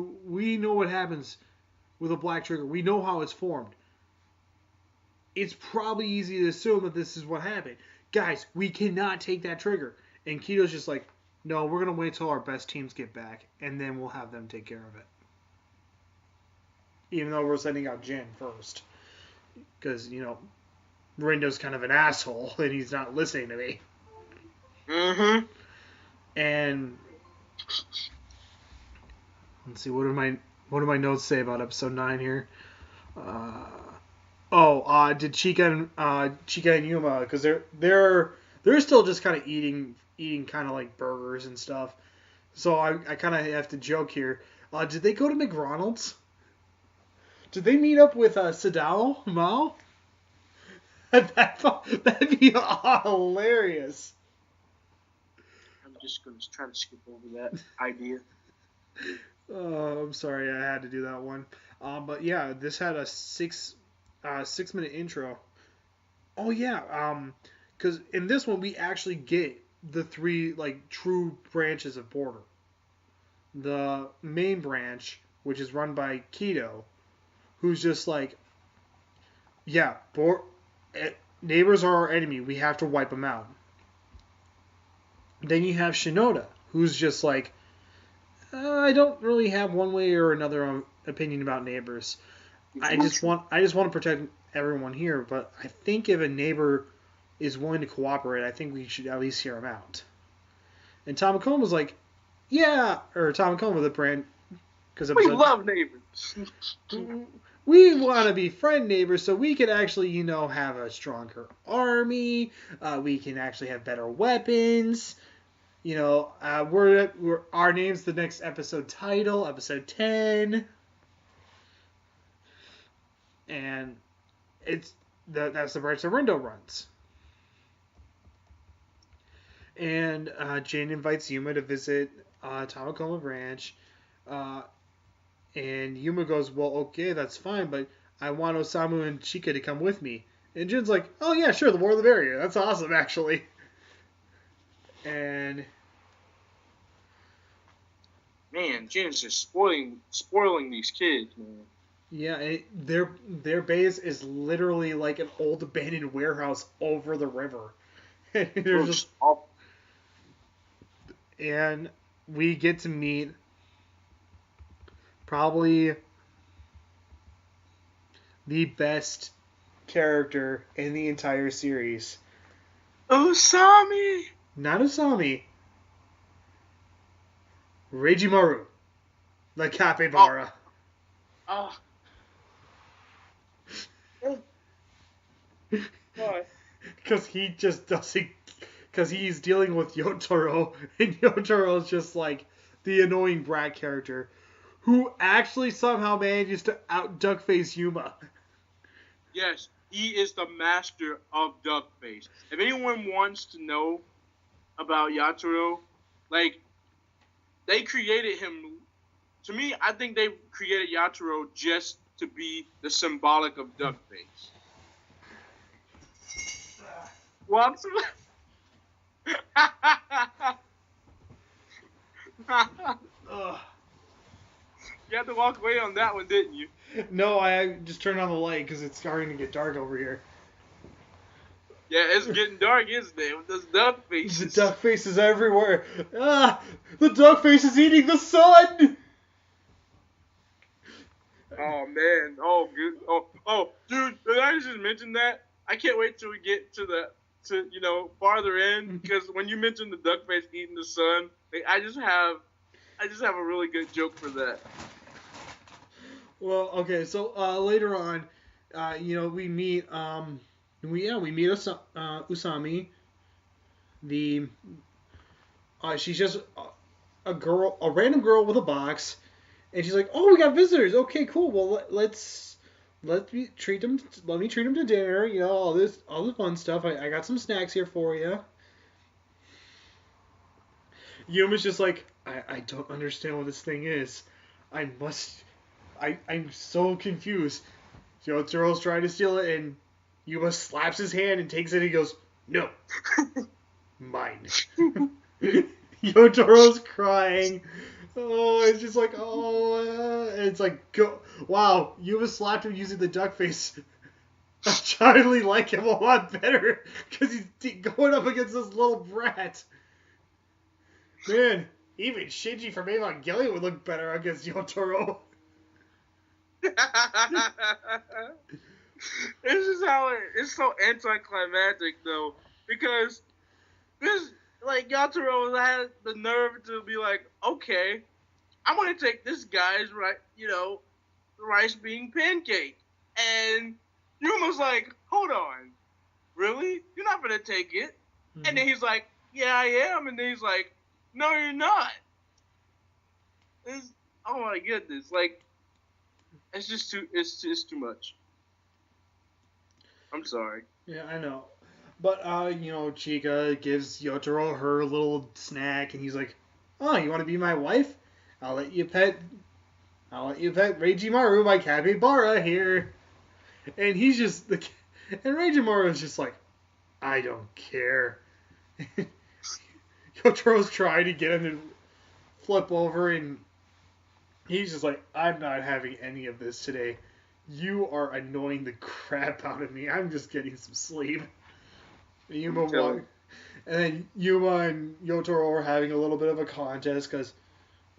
with a black trigger. We know how it's formed. It's probably easy to assume that this is what happened. Guys, we cannot take that trigger." And Keto's just like, "No, we're going to wait till our best teams get back, and then we'll have them take care of it." Even though we're sending out Jin first. Because, Rindo's kind of an asshole, and he's not listening to me. Mm-hmm. And let's see, what do my notes say about episode 9 here? Did Chika and Yuma, because they're still just kind of eating kind of like burgers and stuff. So I kind of have to joke here. Did they go to McDonald's? Did they meet up with Sadao Mao? That'd be hilarious. I'm just going to try to skip over that idea. I'm sorry, I had to do that one. But yeah, this had a 6 minute intro. Oh yeah, because in this one we actually get the three like true branches of Border. The main branch, which is run by Keto, who's just like, yeah, neighbors are our enemy. We have to wipe them out. Then you have Shinoda, who's just like, I don't really have one way or another opinion about neighbors. I just want to protect everyone here. But I think if a neighbor is willing to cooperate, I think we should at least hear him out. And Tamakoma was like, yeah, or Tamakoma the brand, because we love neighbors. We want to be friend neighbors, so we could actually, have a stronger army. We can actually have better weapons. We're our name's the next episode title, episode 10, and that's the branch that Rindo runs. And Jane invites Yuma to visit Tamakoma Branch, and Yuma goes, well, okay, that's fine, but I want Osamu and Chika to come with me. And Jin's like, oh yeah, sure, the more the merrier. That's awesome, actually. And man, Jin's just spoiling these kids, man. Yeah, their base is literally like an old abandoned warehouse over the river. And we get to meet probably the best character in the entire series. Osami! Not Osami. Regimaru. The capybara. Oh. Why? Because he just doesn't... Because he's dealing with Yotaro, and Yotaro's just like the annoying brat character who actually somehow manages to out-duckface Yuma. Yes, he is the master of duckface. If anyone wants to know about Yotaro, like, they created him. To me, I think they created Yotaro just to be the symbolic of duckface. Well, you had to walk away on that one, didn't you? No, I just turned on the light because it's starting to get dark over here. Yeah, it's getting dark, isn't it? With those duck faces. The duck faces everywhere. Ah, the duck face is eating the sun. Oh man. Oh good. Oh, dude. Did I just mention that? I can't wait till we get to farther in, because when you mentioned the duck face eating the sun, like, I just have a really good joke for that. Well, okay, so later on, we meet Usami. She's just a random girl with a box, and she's like, "Oh, we got visitors. Okay, cool. Well, let me treat them to dinner. All the fun stuff. I got some snacks here for you." Yuma's just like, I don't understand what this thing is. I'm so confused. Yotaro's trying to steal it, and Yuma slaps his hand and takes it, and he goes, no. Mine. Yotaro's crying. Oh, it's just like, it's like, go. Wow, Yuma slapped him using the duck face. I totally like him a lot better, because he's going up against this little brat. Man, even Shinji from Evangelion would look better against Yotaro. This is how it's so anticlimactic though, because this, like, Yotaro had the nerve to be like, okay, I'm gonna take this guy's rice bean pancake, and Yuma's like, hold on, really? You're not gonna take it? Mm-hmm. And then he's like, yeah, I am, and then he's like, no, you're not. It's, oh my goodness, like it's too much. I'm sorry. Yeah, I know. But Chica gives Yotaro her little snack, and he's like, "Oh, you want to be my wife? I'll let you pet. I'll let you pet Reijimaru, my capybara here." And he's just the, and Reijimaru is just like, "I don't care." Yotaro's trying to get him to flip over, and he's just like, "I'm not having any of this today. You are annoying the crap out of me. I'm just getting some sleep." Yuma walk, and then Yuma and Yotaro are having a little bit of a contest because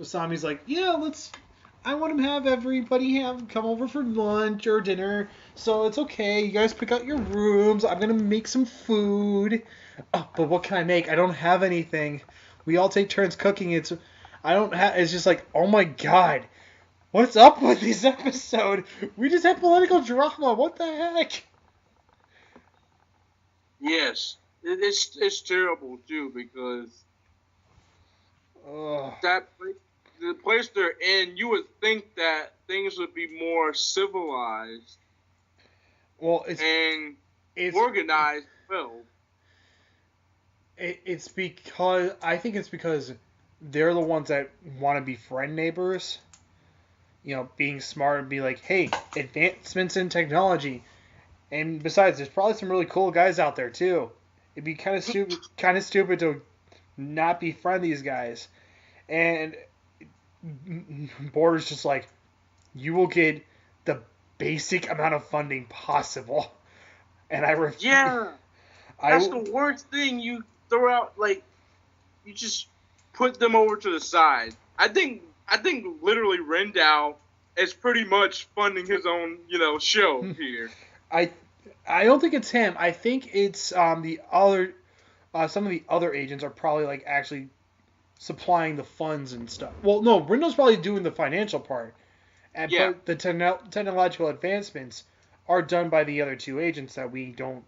Usami's like, "Yeah, let's. I want to have everybody come over for lunch or dinner, so it's okay. You guys pick out your rooms. I'm gonna make some food. Oh, but what can I make? I don't have anything. We all take turns cooking. I don't have. It's just like, oh my god, what's up with this episode? We just had political drama. What the heck?" Yes, it's terrible too because Ugh. the place they're in, you would think that things would be more civilized Well, and it's organized well. it's because I think it's because they're the ones that want to be friend neighbors. Being smart and be like, hey, advancements in technology. And besides, there's probably some really cool guys out there too. It'd be kind of stupid to not befriend these guys. And Border's just like, you will get the basic amount of funding possible. And Yeah, that's the worst thing. You throw out like you just put them over to the side. I think literally Rendao is pretty much funding his own show here. I I don't think it's him. I think it's the other some of the other agents are probably like actually supplying the funds and stuff. Well, no, Rindo's probably doing the financial part, Yeah, but the technological advancements are done by the other two agents that we don't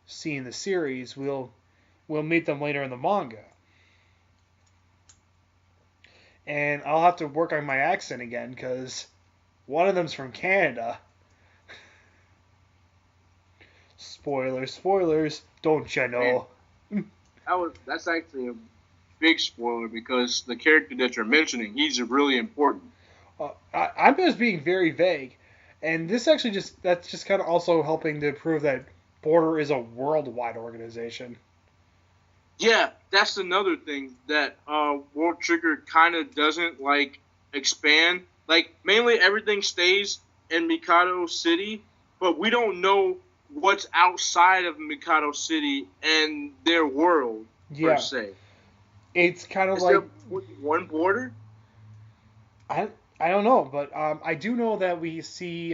see in the series. We'll meet them later in the manga, and I'll have to work on my accent again because one of them's from Canada. Spoilers, spoilers! Don't you know? man, that's actually a big spoiler because the character that you're mentioning, he's really important. I'm just being very vague, and this actually that's just kind of also helping to prove that Border is a worldwide organization. Yeah, that's another thing that World Trigger kind of doesn't like expand. Like mainly everything stays in Mikado City, but we don't know what's outside of Mikado City and their world per Yeah, se. it's kind of Is there like one border? I I don't know, but I do know that we see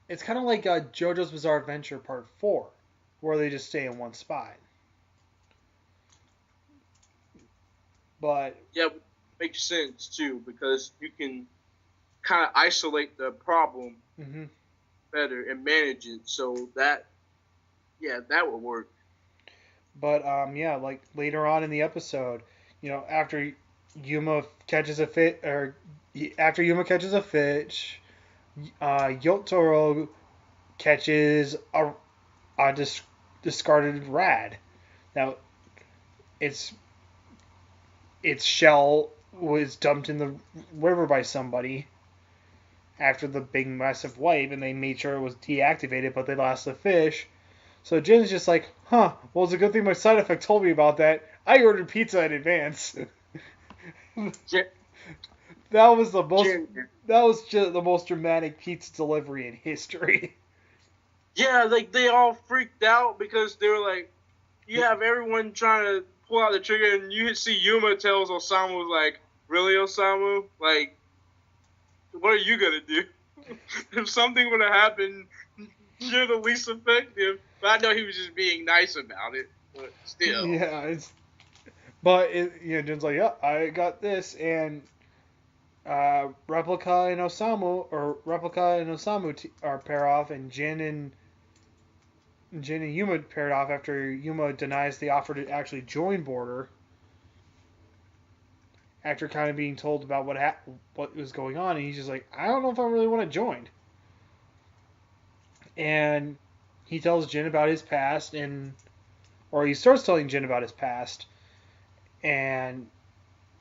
it's kind of like JoJo's Bizarre Adventure Part 4, where they just stay in one spot. But Yeah, makes sense too because you can kind of isolate the problem hmm better and manage it. So that that would work. yeah, like later on in the episode, after Yuma catches a fit or after Yuma catches a fish, Yotaro catches a discarded rad. Now, its its shell was dumped in the river by somebody after the big massive wave, and they made sure it was deactivated, but they lost the fish. So Jin's just like, huh, well, it's a good thing my side effect told me about that. I ordered pizza in advance. that was the most. That was just the most dramatic pizza delivery in history. Yeah, like they all freaked out because they were like, you have everyone trying to pull out the trigger, and you see Yuma tells Osamu like, "Really, Osamu? Like, what are you gonna do if something were to happen? You're the least effective." But I know he was just being nice about it, but still. Yeah, Jin's like, yeah, I got this, and Replica and Osamu are pair off, and Jin and Yuma paired off after Yuma denies the offer to actually join Border. after kind of being told about what was going on, and he's just like, I don't know if I really want to join. And he tells Jin about his past, or he starts telling Jin about his past, and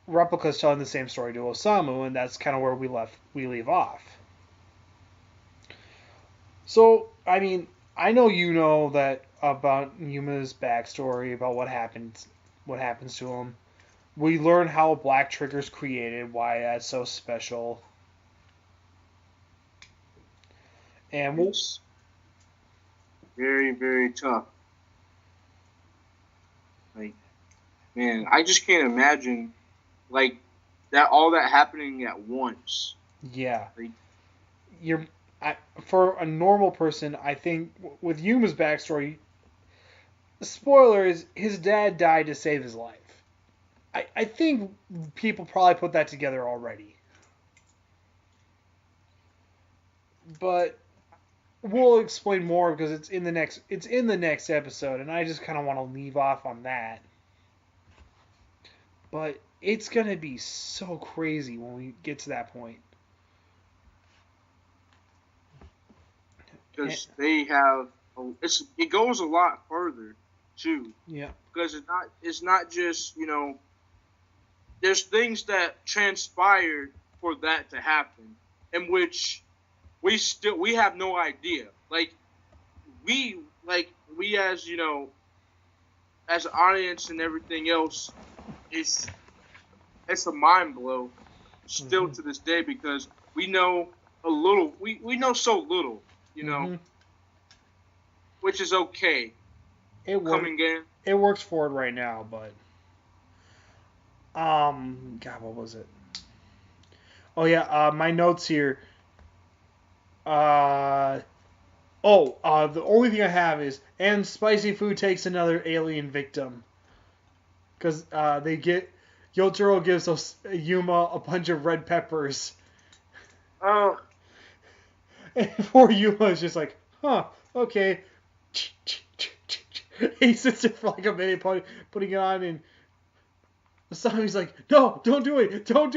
Replica's telling the same story to Osamu, and that's kind of where we leave off. So, I mean, I know you know that about Yuma's backstory, about what happens to him. We learn how Black Trigger's created, why that's so special. And It's very, very tough. Like, man, I just can't imagine, like, that all that happening at once. Yeah. Like, for a normal person, I think with Yuma's backstory, spoiler is his dad died to save his life. I think people probably put that together already. But we'll explain more because it's in the next episode, and I just kind of want to leave off on that. But it's gonna be so crazy when we get to that point. because they have, it goes a lot further too. Yeah. Because it's not just, there's things that transpired for that to happen, in which we have no idea. We as as an audience and everything else, it's a mind blow still to this day, because we know a little, we know so little, which is okay. Coming in, it works for it right now, but God, what was it? Oh yeah, my notes here. The only thing I have is, and spicy food takes another alien victim. Because Yotaro gives Yuma a bunch of red peppers. oh, And poor Yuma is just like, huh, okay. He sits there for like a minute putting it on, and Asami's like, no, don't do it, don't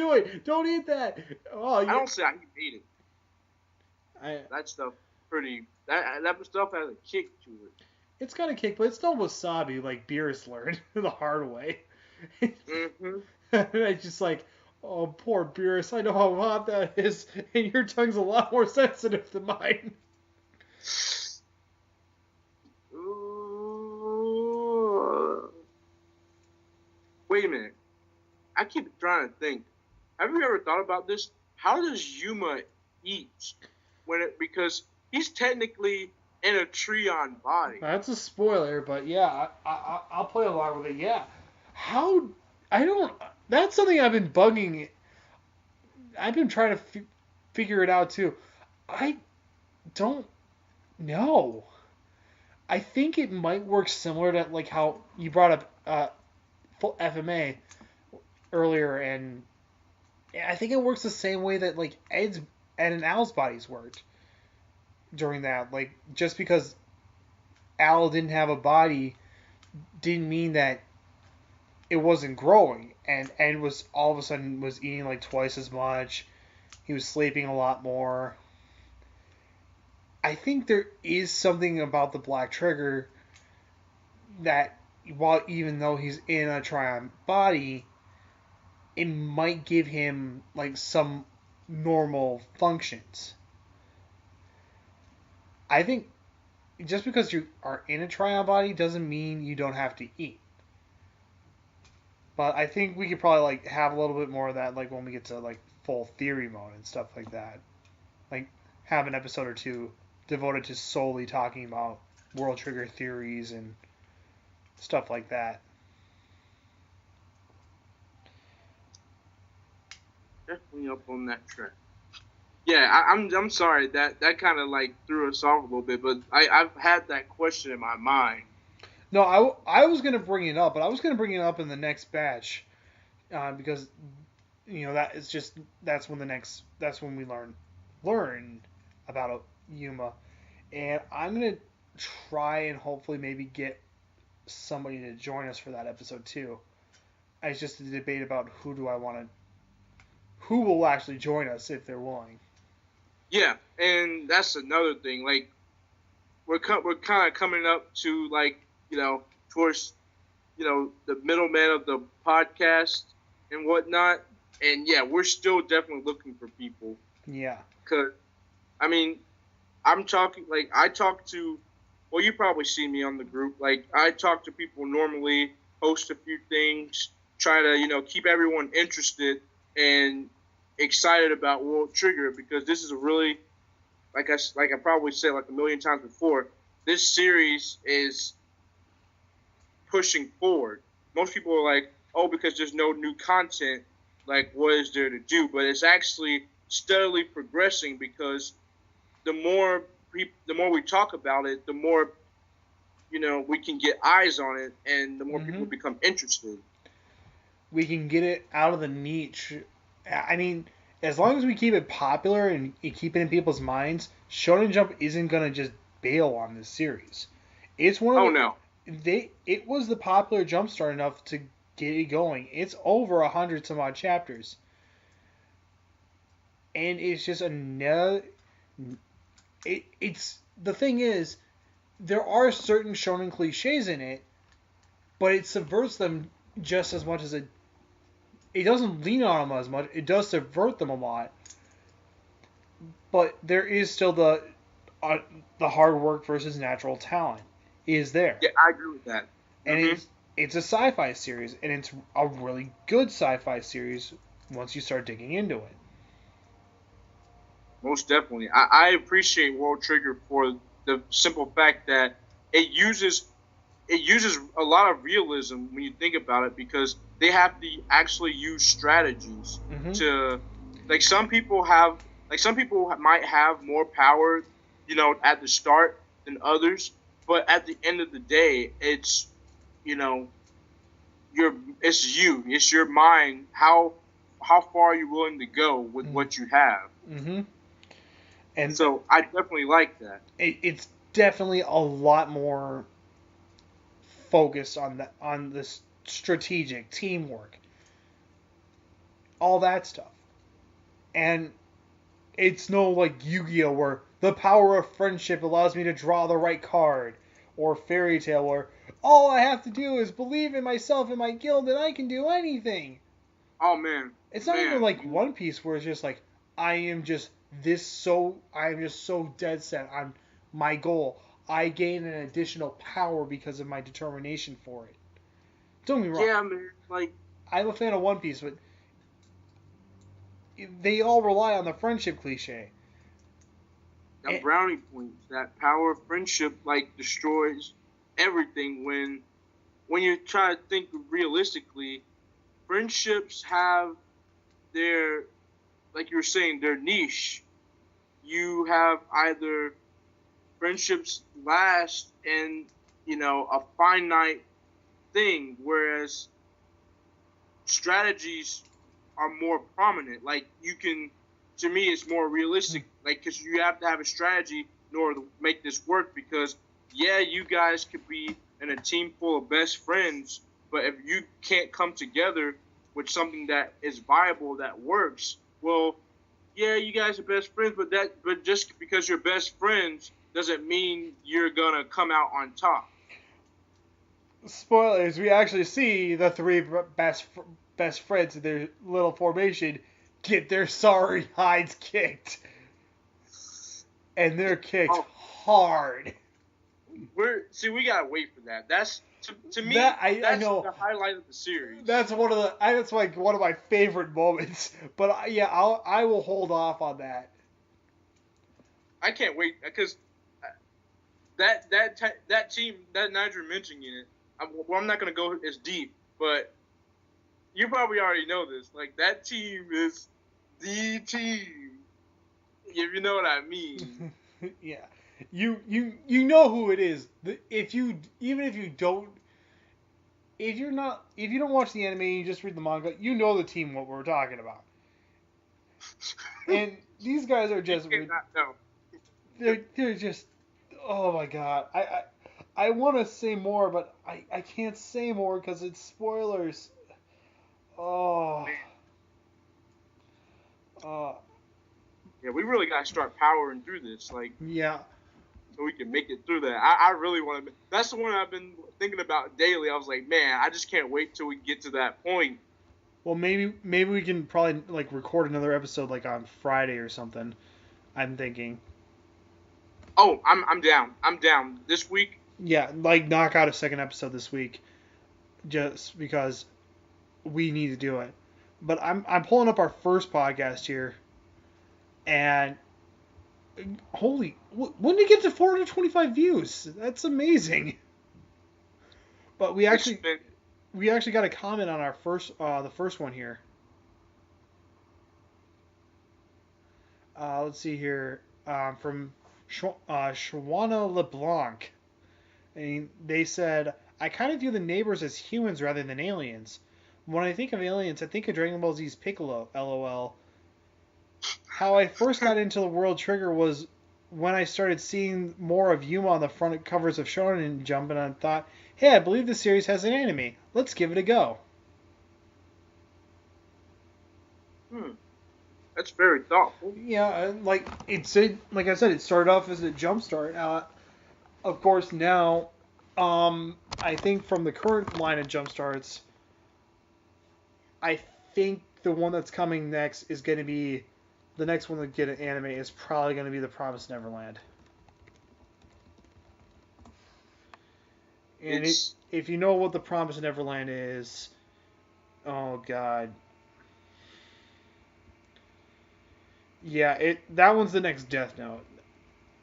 eat that. Oh, I don't say I hate it. That stuff that stuff has a kick to it. It's got a kick, but it's no wasabi like Beerus learned the hard way. Mm-hmm. And it's just like, oh, poor Beerus, I know how hot that is, and your tongue's a lot more sensitive than mine. Wait a minute. I keep trying to think. Have you ever thought about this? How does Yuma eat because he's technically in a Treon body? That's a spoiler, but yeah, I'll play along with it. Yeah, how I don't. That's something I've been bugging. I've been trying to figure it out too. I don't know. I think it might work similar to like how you brought up FMA earlier, and I think it works the same way that like Ed and Al's bodies worked during that. Like, just because Al didn't have a body didn't mean that it wasn't growing, and Ed was all of a sudden was eating like twice as much. He was sleeping a lot more. I think there is something about the Black Trigger that, while even though he's in a Trion body, it might give him like some normal functions. I think just because you are in a Trion body doesn't mean you don't have to eat. But I think we could probably like have a little bit more of that like when we get to like full theory mode and stuff like that. Like have an episode or two devoted to solely talking about World Trigger theories and stuff like that. Definitely up on that track. Yeah, I'm sorry that kind of like threw us off a little bit, but I've had that question in my mind. No, I was gonna bring it up, but I was gonna bring it up in the next batch, because that's when we learn about Yuma, and I'm gonna try and hopefully maybe get somebody to join us for that episode too. It's just a debate about who will actually join us if they're willing. Yeah, and that's another thing. Like we're kind of coming up to like towards the middleman of the podcast and whatnot. And yeah, we're still definitely looking for people. Yeah. Cause I mean, I'm talking like I talk to. Well, you probably see me on the group. Like I talk to people normally, post a few things, try to keep everyone interested and excited about World Trigger because this is a really like I probably said like a million times before. This series is pushing forward. Most people are like, oh, because there's no new content, like what is there to do? But it's actually steadily progressing because the more the more we talk about it, the more we can get eyes on it, and the more people Mm-hmm. become interested. We can get it out of the niche. I mean, as long as we keep it popular and keep it in people's minds, Shonen Jump isn't gonna just bail on this series. It's one of Oh the no. it was the popular jumpstart enough to get it going. It's over 100 some odd chapters, and it's just another. It's the thing is, there are certain shonen cliches in it, but it subverts them just as much as it doesn't lean on them as much. It does subvert them a lot, but there is still uh, the hard work versus natural talent is there, Yeah, I agree with that. and Hmm. it's a sci-fi series, and it's a really good sci-fi series once you start digging into it. Most definitely. I appreciate World Trigger for the simple fact that it uses it uses a lot of realism when you think about it because they have to actually use strategies Mm-hmm. to some people might have more power at the start than others, but at the end of the day you know it's your mind, how far are you willing to go with what you have. Mm-hmm. And So I definitely like that. it's definitely a lot more focused on this strategic teamwork, all that stuff, and it's no like Yu-Gi-Oh where the power of friendship allows me to draw the right card, or Fairy Tale where all I have to do is believe in myself and my guild and I can do anything. Oh man, It's not even man, like One Piece where it's just like I am just so dead set on my goal. I gain an additional power because of my determination for it. Don't get me wrong. yeah, man, like I'm a fan of One Piece, but they all rely on the friendship cliche. that And, brownie points, that power of friendship, like destroys everything. When you try to think realistically, friendships have their, like you were saying, their niche. You have either friendships last in a finite thing, whereas strategies are more prominent. Like you can, to me, it's more realistic. Like because you have to have a strategy in order to make this work. Because yeah, you guys could be in a team full of best friends, but if you can't come together with something that is viable that works, well, yeah, you guys are best friends, but just because you're best friends doesn't mean you're gonna come out on top. spoilers, we actually see the three best friends in their little formation get their sorry hides kicked, and they're kicked Oh, hard. we gotta wait for that. That's to me, That I that's know the highlight of the series. that's that's like one of my favorite moments. But yeah, I will hold off on that. I can't wait because that team that Niger mentioning in it. I'm not gonna go as deep, but you probably already know this. Like that team is the team, if you know what I mean. Yeah, you know who it is. If you even if you don't watch the anime, you just read the manga. You know the team what we're talking about. And these guys are You just cannot know. they're just oh my god. I want to say more, but I can't say more because it's spoilers. Oh. Man, Uh, yeah, we really got to start powering through this, like, yeah. so we can make it through that. I really want to. That's the one I've been thinking about daily. I was like, man, I just can't wait till we get to that point. Well, maybe we can probably like record another episode like on Friday or something. I'm thinking. Oh, I'm down. I'm down this week. Yeah, like knock out a second episode this week, just because we need to do it. But I'm pulling up our first podcast here, and holy, when did it get to 425 views? That's amazing. But It's been we actually got a comment on our the first one here. Let's see here, from Shawana LeBlanc. And they said, I kind of view the neighbors as humans rather than aliens. When I think of aliens, I think of Dragon Ball Z's Piccolo, lol. How I first got into the World Trigger was when I started seeing more of Yuma on the front covers of Shonen Jump, and I thought, hey, I believe this series has an anime. Let's give it a go. That's very thoughtful. Yeah, like like I said, it started off as a jumpstart. Of course, now, I think from the current line of jumpstarts, I think the one that's coming next is going to be the next one to get an anime is probably going to be The Promised Neverland. And if you know what The Promised Neverland is, oh god, yeah, that one's the next Death Note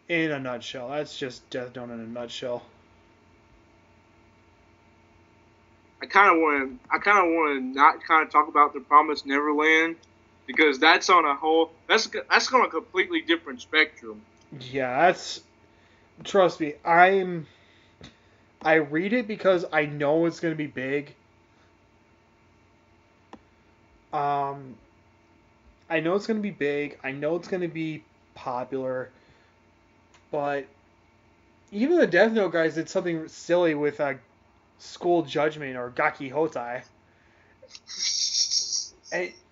in a nutshell. That's just Death Note in a nutshell. I kind of want to not kind of talk about The Promised Neverland because that's on that's on a completely different spectrum. Yeah, trust me, I read it because I know it's going to be big. I know it's going to be big. I know it's going to be popular. But even the Death Note guys did something silly with School Judgment or Gaki Hotai.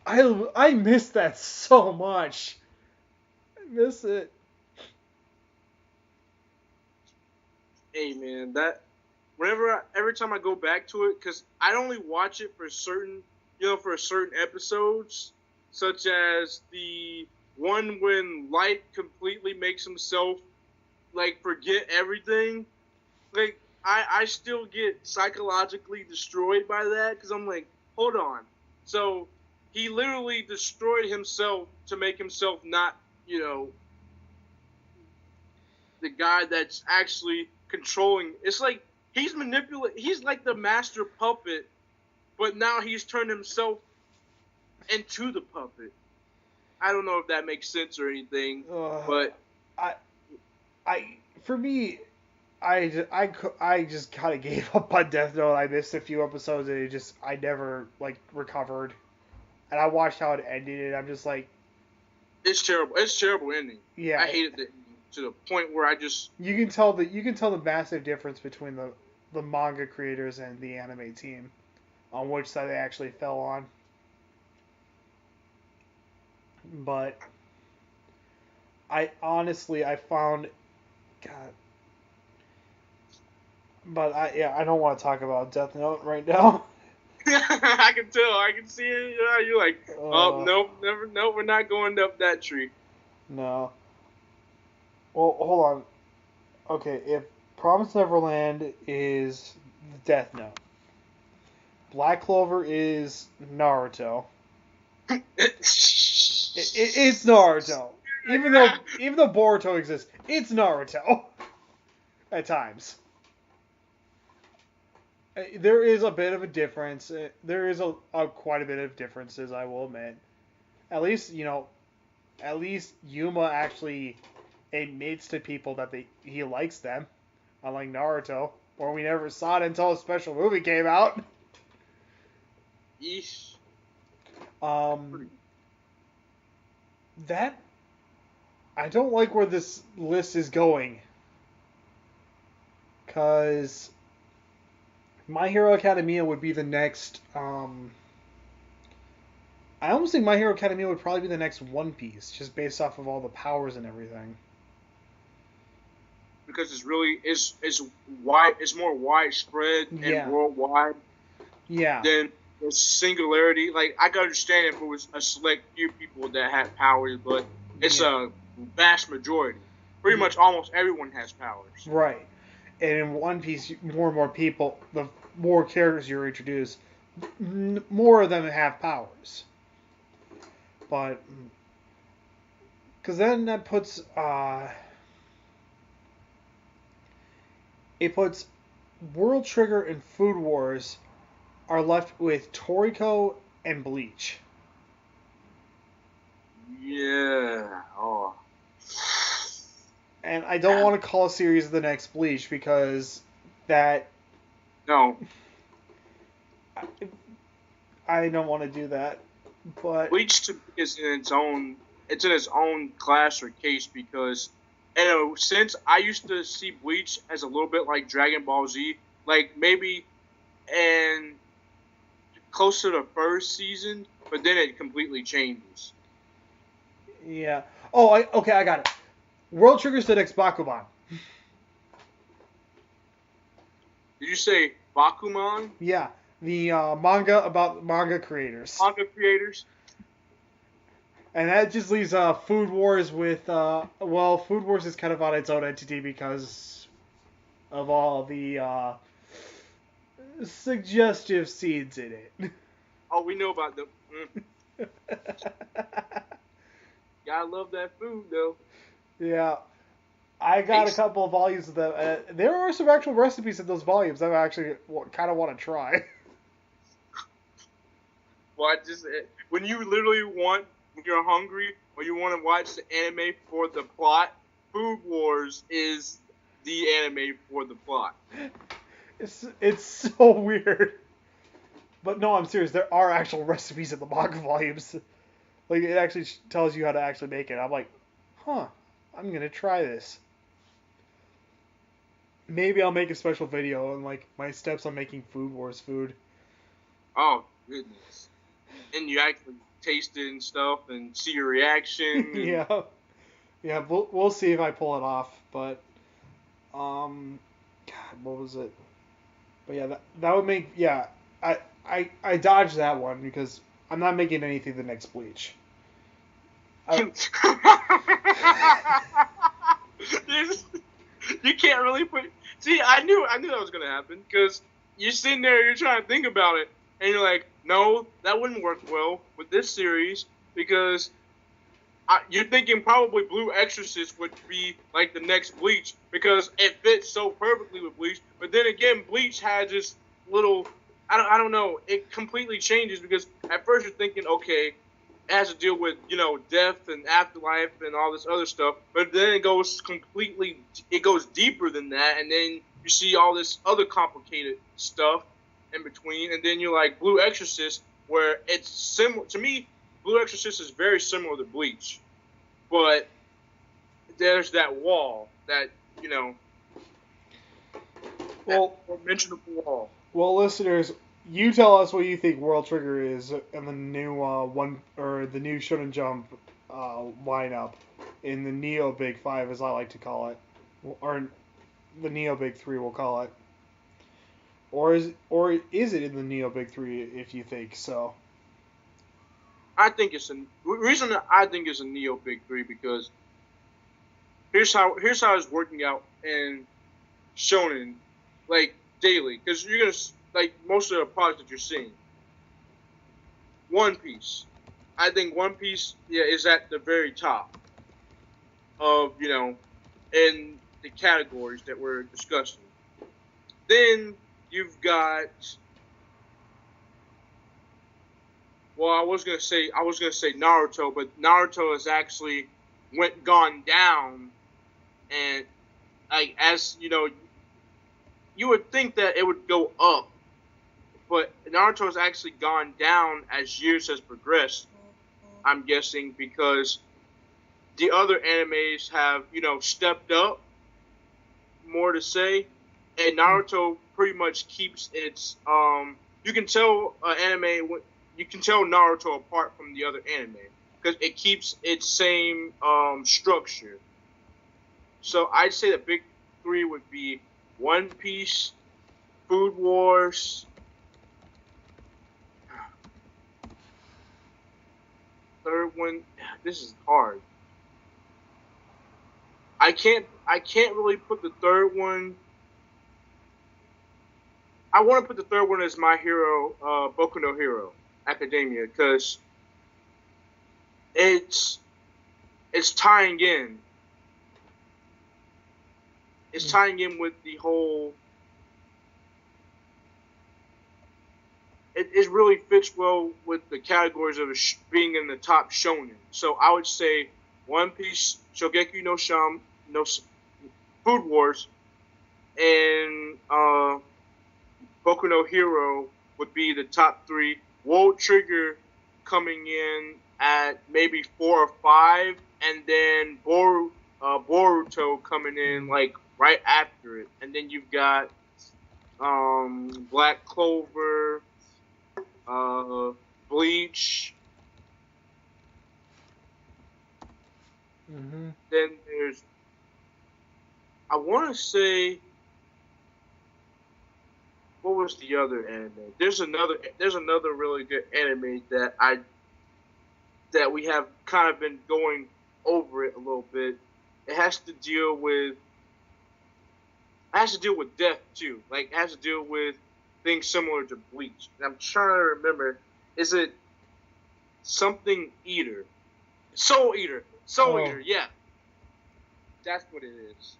I miss that so much. I miss it. Hey man, every time I go back to it, because I only watch it for certain episodes, such as the one when Light completely makes himself like forget everything. Like I still get psychologically destroyed by that because I'm like, hold on, so he literally destroyed himself to make himself not, the guy that's actually controlling. It's like he's like the master puppet, but now he's turned himself into the puppet. I don't know if that makes sense or anything, but for me, I just kind of gave up on Death Note. I missed a few episodes and I never like recovered. And I watched how it ended and I'm just like, it's terrible. It's terrible ending. Yeah, I hated it to the point where I just you can tell the massive difference between the manga creators and the anime team on which side they actually fell on. But I found, God. But I don't want to talk about Death Note right now. I can tell. I can see it. You're like, oh nope, never, nope. We're not going up that tree. No. Well, hold on. Okay, if Promised Neverland is Death Note, Black Clover is Naruto. It's Naruto. Even though Boruto exists, it's Naruto. At times. There is a bit of a difference. There is quite a bit of differences, I will admit. At least Yuma actually admits to people that he likes them, unlike Naruto, or we never saw it until a special movie came out. Yeesh. That I don't like where this list is going, because My Hero Academia would be the next I almost think My Hero Academia would probably be the next One Piece, just based off of all the powers and everything. Because it's wide, it's more widespread and Yeah. worldwide Yeah. than the singularity. Like I can understand if it was a select few people that had powers, but it's Yeah. a vast majority. Pretty much almost everyone has powers. Right. And in One Piece, more and more people, the more characters you're introduced, more of them have powers. But because then that puts it puts World Trigger and Food Wars are left with Toriko and Bleach. Yeah. Oh. And I don't want to call a series the next Bleach because that No. I don't want to do that. But Bleach is in its own. It's in its own class or case because, you know, since I used to see Bleach as a little bit like Dragon Ball Z, like maybe and close to the first season, but then it completely changes. yeah. Oh, okay, I got it. World Trigger's the next Bakuman. Did you say Bakuman? Yeah, the manga about manga creators. Manga creators? And that just leaves Food Wars with, Food Wars is kind of on its own entity because of all the suggestive scenes in it. Oh, we know about them. Gotta love that food, though. Yeah. I got a couple of volumes of them. There are some actual recipes in those volumes I actually kind of want to try. Well, when you literally when you're hungry or you want to watch the anime for the plot, Food Wars is the anime for the plot. It's so weird. But no, I'm serious. There are actual recipes in the manga volumes. Like, it actually tells you how to actually make it. I'm like, huh, I'm going to try this. Maybe I'll make a special video on, like, my steps on making Food Wars food. Oh, goodness. And you actually taste it and stuff and see your reaction. And... Yeah. Yeah, we'll see if I pull it off. But, God, what was it? But yeah, that would make, yeah, I dodged that one because I'm not making anything the next Bleach. You can't really put. See, I knew that was gonna happen because you're sitting there, you're trying to think about it, and you're like, no, that wouldn't work well with this series because you're thinking probably Blue Exorcist would be like the next Bleach because it fits so perfectly with Bleach. But then again, Bleach has this little. I don't know. It completely changes because at first you're thinking, okay, it has to deal with, you know, death and afterlife and all this other stuff, but then it goes deeper than that, and then you see all this other complicated stuff in between, and then you're like Blue Exorcist, where it's similar to me. Blue Exorcist is very similar to Bleach, but there's that wall that, you know, mentionable wall. Well, listeners, you tell us what you think World Trigger is in the new the new Shonen Jump lineup in the Neo Big Five, as I like to call it, or the Neo Big Three, we'll call it, or is it in the Neo Big Three if you think so? I think it's reason that I think it's a Neo Big Three because here's how it's working out in Shonen, like daily, because you're gonna like most of the products that you're seeing. One Piece, I think One Piece is at the very top of, you know, in the categories that we're discussing. Then you've got, well, I was gonna say Naruto, but Naruto has actually gone down, and like, as you know, you would think that it would go up, but Naruto has actually gone down as years has progressed. I'm guessing because the other animes have, you know, stepped up more to say, and Naruto pretty much keeps its. You can tell anime you can tell Naruto apart from the other anime because it keeps its same structure. So I'd say the big three would be One Piece, Food Wars. Third one, this is hard. I can't really put the third one. I want to put the third one as My Hero, Boku no Hero Academia, because it's tying in. It's tying in with the whole. It really fits well with the categories of being in the top shonen. So I would say One Piece, Shogeki no Food Wars, and Boku no Hero would be the top three. World Trigger coming in at maybe 4 or 5, and then Boruto coming in like right after it, and then you've got Black Clover, Bleach. Mm-hmm. Then there's, I want to say, what was the other anime? There's another really good anime that we have kind of been going over it a little bit. It has to deal with death too. Like it has to deal with things similar to Bleach. And I'm trying to remember, is it something Eater? Soul Eater. Soul Eater, yeah. That's what it is.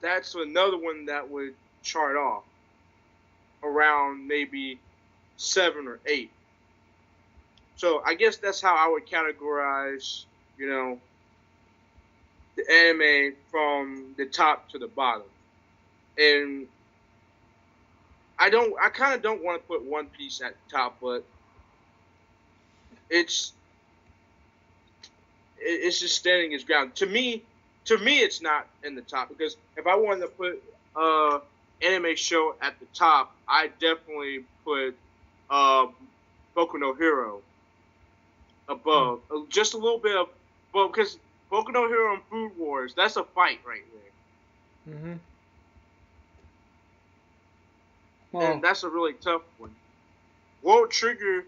That's another one that would chart off around maybe 7 or 8. So I guess that's how I would categorize, the anime from the top to the bottom. And I kind of don't want to put One Piece at the top, but it's just standing its ground. To me, it's not in the top because if I wanted to put anime show at the top, I definitely put Boku no Hero above, just a little bit of, well, because Boku no Hero and Food Wars, that's a fight right there. Mm-hmm. Well, and that's a really tough one. World Trigger,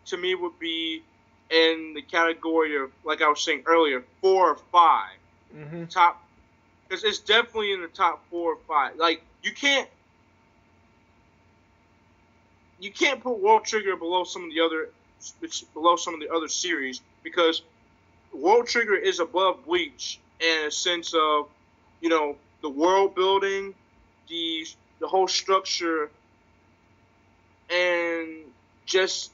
to me, would be in the category of, like I was saying earlier, 4 or 5. Mm-hmm. Top, because it's definitely in the top 4 or 5. Like you can't put World Trigger below some of the other series because World Trigger is above Bleach in a sense of, the world building, the whole structure, and just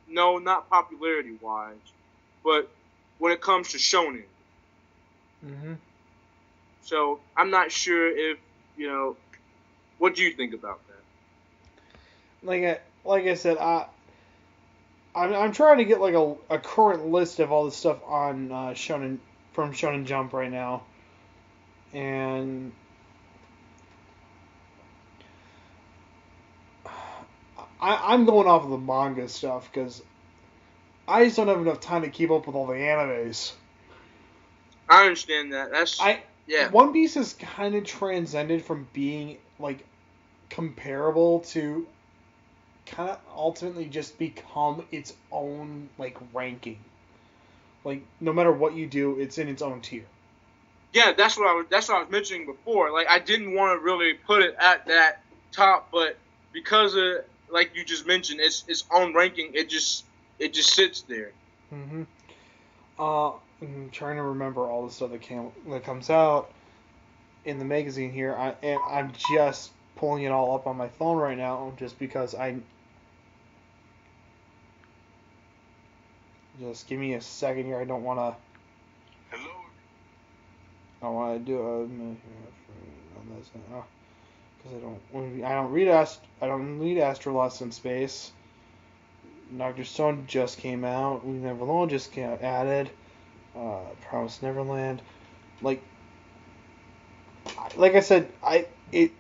not popularity wise, but when it comes to shonen. Mm-hmm. So I'm not sure if what do you think about that? Like I said, I'm trying to get like a current list of all the stuff on Shonen from Shonen Jump right now, and I'm going off of the manga stuff because I just don't have enough time to keep up with all the animes. I understand that. Yeah. One Piece has kind of transcended from being like comparable to kind of ultimately just become its own like ranking. Like no matter what you do, it's in its own tier. Yeah, that's what I was mentioning before. Like I didn't want to really put it at that top, but because of, like you just mentioned, its own ranking, it just sits there. Mm-hmm. I'm trying to remember all the stuff that comes out in the magazine here. I'm just pulling it all up on my phone right now, just because Just give me a second here. I don't want to. Hello. I want to do because I don't read Astrolust in Space. Dr. Stone just came out. We Never Alone just got added. Promised Neverland. Like I said,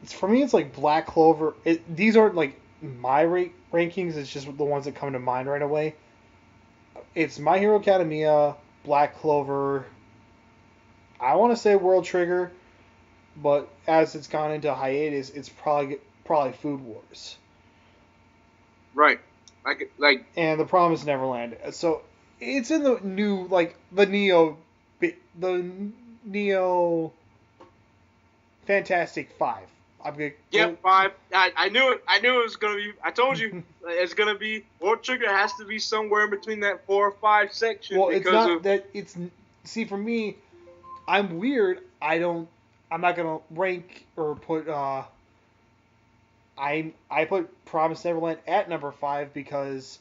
for me it's like Black Clover. These aren't like my rankings, it's just the ones that come to mind right away. It's My Hero Academia, Black Clover. I want to say World Trigger, but as it's gone into hiatus, it's probably Food Wars. Right. Like. And The Promised Neverland. So it's in the new the Neo Fantastic Five. Yep, 5. I knew it. I knew it was gonna be. I told you it's gonna be. World Trigger has to be somewhere in between that 4 or 5 section. Well, it's not that it's. See, for me, I'm weird. I'm not gonna rank or put. I put Promised Neverland at number 5 because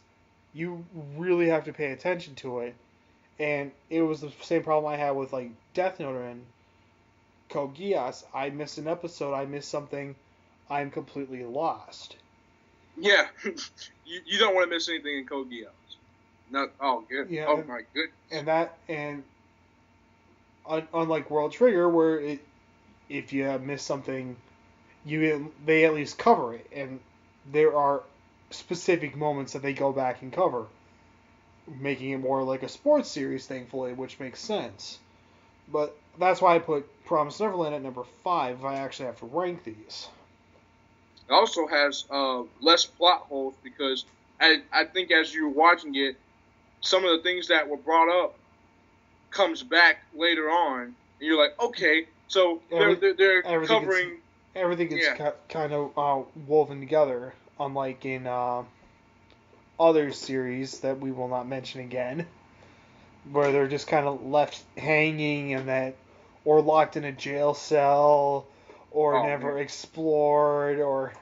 you really have to pay attention to it, and it was the same problem I had with like Death Note and Code Geass. I missed an episode. I missed something. I'm completely lost. Yeah, you don't want to miss anything in Code Geass. No, oh good. Yeah, oh my goodness. And unlike World Trigger, where if you have missed something, they at least cover it, and there are specific moments that they go back and cover, making it more like a sports series, thankfully, which makes sense. But that's why I put Promised Neverland at number 5 if I actually have to rank these. It also has less plot holes because I think as you're watching it, some of the things that were brought up comes back later on, and you're like, okay, so they're covering... Everything gets kind of woven together, unlike in other series that we will not mention again, where they're just kind of left hanging or locked in a jail cell, or never explored, or...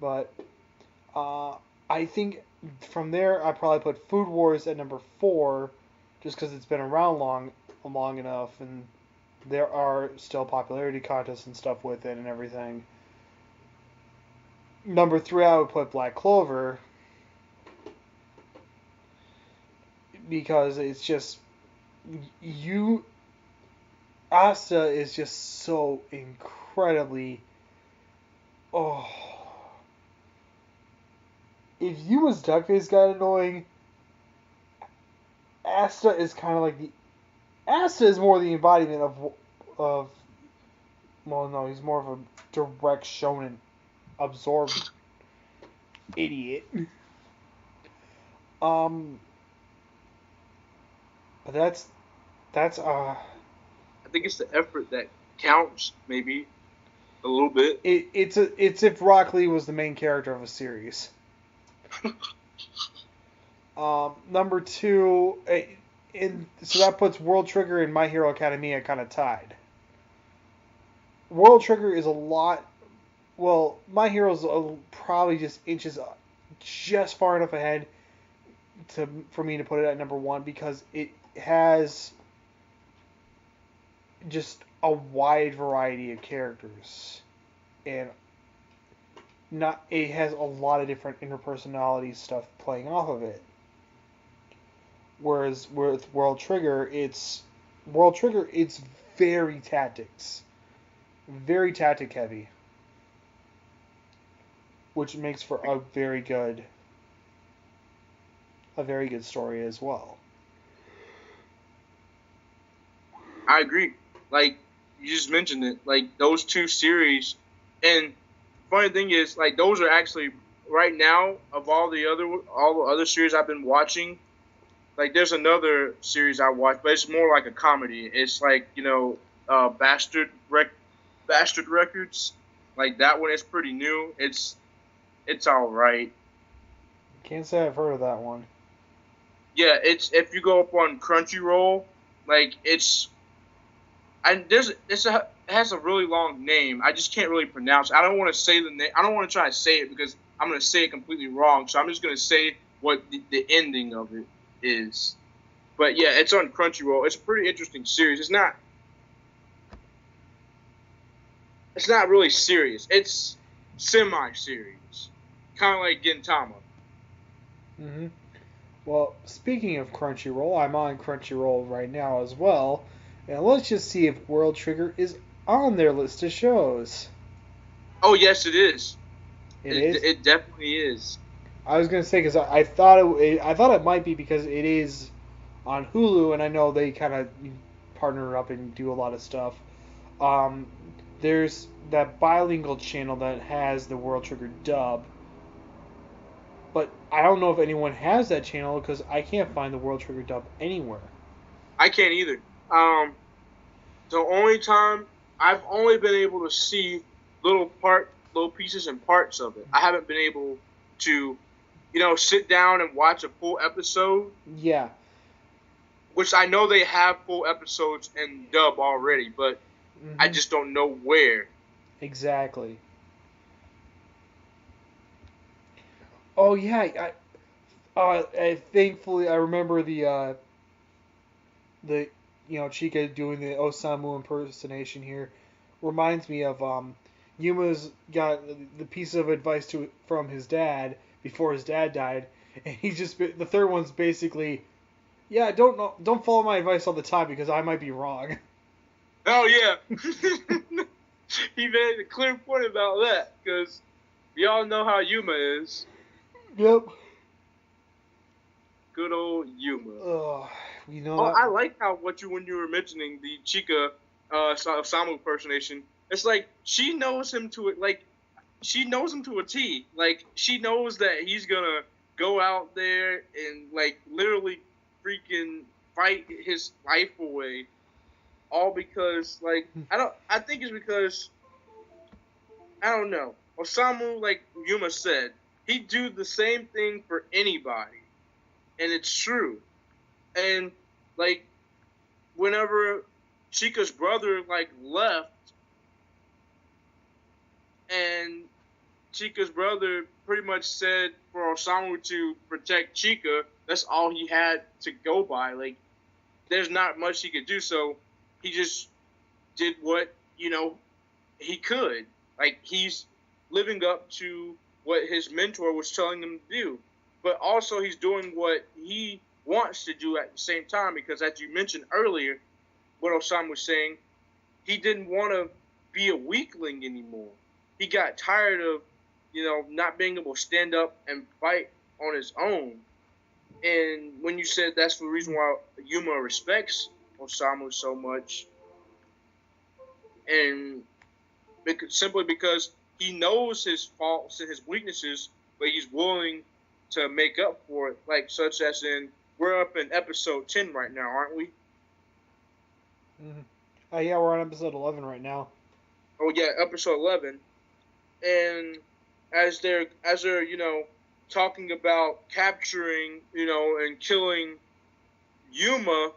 But I think from there I probably put Food Wars at number 4, just because it's been around long enough, and there are still popularity contests and stuff with it and everything. Number 3 I would put Black Clover, because it's just Asta is just so incredibly... If you as Duckface got annoying, Asta is kind of like Asta is more the embodiment of... Well, no, he's more of a direct shonen absorbed idiot. But that's I think it's the effort that counts, maybe a little bit. It's if Rock Lee was the main character of a series. Number 2, so that puts World Trigger and My Hero Academia kind of tied. World Trigger is a lot. Well, My Hero's probably just inches just far enough ahead for me to put it at number 1, because it has just a wide variety of characters, and it has a lot of different interpersonality stuff playing off of it. Whereas with World Trigger, it's very tactic heavy, which makes for a very good story as well. I agree. Like, you just mentioned it. Like, those 2 series, and funny thing is, like, those are actually right now, of all the other series I've been watching. Like, there's another series I watch, but it's more like a comedy. It's like, Bastard Records. Like, that one is pretty new. It's all right. Can't say I've heard of that one. Yeah, it's if you go up on Crunchyroll, like, it has a really long name. I just can't really pronounce it. I don't want to say the name. I don't want to try to say it because I'm going to say it completely wrong. So I'm just going to say what the ending of it is. But yeah, it's on Crunchyroll. It's a pretty interesting series. It's not really serious. It's semi-serious. Kind of like Gintama. Mm-hmm. Well, speaking of Crunchyroll, I'm on Crunchyroll right now as well. Now let's just see if World Trigger is on their list of shows. Oh yes, it is. It It is. it definitely is. I was gonna say because I thought I thought it might be because it is on Hulu, and I know they kind of partner up and do a lot of stuff. Um, there's that bilingual channel that has the World Trigger dub, but I don't know if anyone has that channel because I can't find the World Trigger dub anywhere. I can't either. The only time I've only been able to see little pieces and parts of it. I haven't been able to, sit down and watch a full episode, Yeah. which I know they have full episodes in dub already, but I Hmm. just don't know where. Exactly. Oh yeah. Thankfully I remember the Chica doing the Osamu impersonation here reminds me of Yuma's got the piece of advice from his dad before his dad died, and the third one's basically, yeah, don't follow my advice all the time because I might be wrong. Oh yeah, he made a clear point about that because we all know how Yuma is. Yep. Good old Yuma. Ugh, you know Oh, that. I like how when you were mentioning the Chica Samu impersonation, it's like she knows him to a T. Like she knows that he's gonna go out there and like literally freaking fight his life away, all because I think it's because I don't know. Osamu, like Yuma said, he'd do the same thing for anybody, and it's true. And like whenever Chica's brother like left, and Chica's brother pretty much said for Osamu to protect Chica, that's all he had to go by. Like there's not much he could do, so he just did what he could. Like he's living up to what his mentor was telling him to do, but also he's doing what he wants to do at the same time because, as you mentioned earlier, what Osama was saying, he didn't want to be a weakling anymore. He got tired of, not being able to stand up and fight on his own. And when you said that's the reason why Yuma respects Osamu so much, and simply because he knows his faults and his weaknesses, but he's willing to make up for it, like such as in we're up in episode 10 right now, aren't we? Mm-hmm. Yeah, we're on episode 11 right now. Oh yeah, episode 11. And as they're talking about capturing and killing Yuma,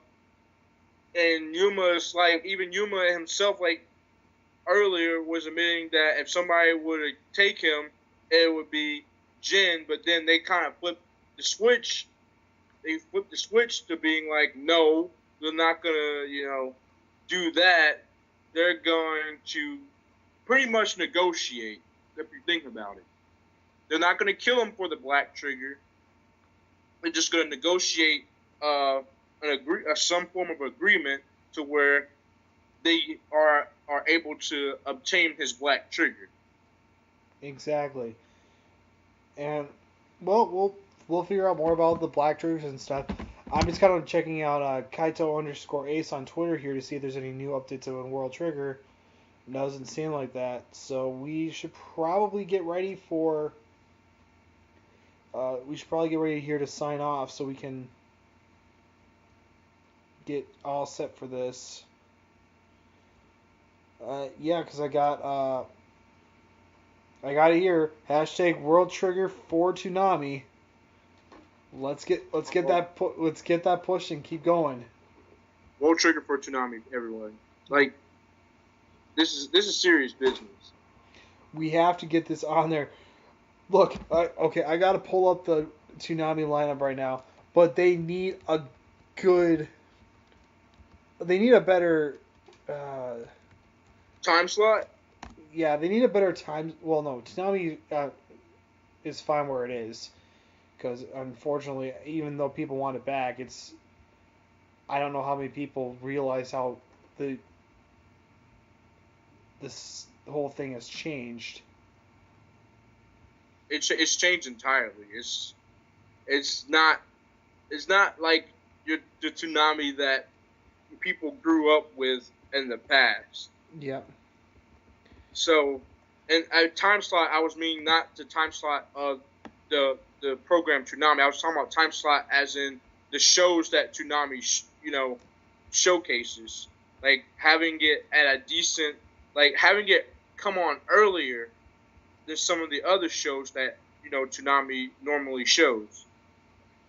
and Yuma's like even Yuma himself like earlier was admitting that if somebody would take him, it would be Jin. But then they kind of flipped the switch. They flipped the switch to being like, no, they're not gonna do that. They're going to pretty much negotiate. If you think about it. They're not going to kill him for the black trigger. They're just going to negotiate some form of agreement to where they are able to obtain his black trigger. Exactly. And well, we'll figure out more about the black triggers and stuff. I'm just kind of checking out Kaito_Ace on Twitter here to see if there's any new updates on World Trigger. Doesn't seem like that. So we should probably get ready for. We should probably get ready here to sign off so we can get all set for this. Yeah, because I got it here. Hashtag World Trigger for Toonami. Let's get that push and keep going. World trigger for Toonami, everyone. Like this is serious business. We have to get this on there. Look, okay, I gotta pull up the Toonami lineup right now, but they need a good. They need a better. Time slot. Yeah, they need a better time. Well, no, Toonami is fine where it is, because unfortunately, even though people want it back, it's. I don't know how many people realize how this whole thing has changed. It's changed entirely. It's not like the Toonami that people grew up with in the past. Yep. So, and at time slot, I was meaning not the time slot of the program Toonami. I was talking about time slot as in the shows that Toonami showcases, like having it at a decent, like having it come on earlier than some of the other shows that Toonami normally shows,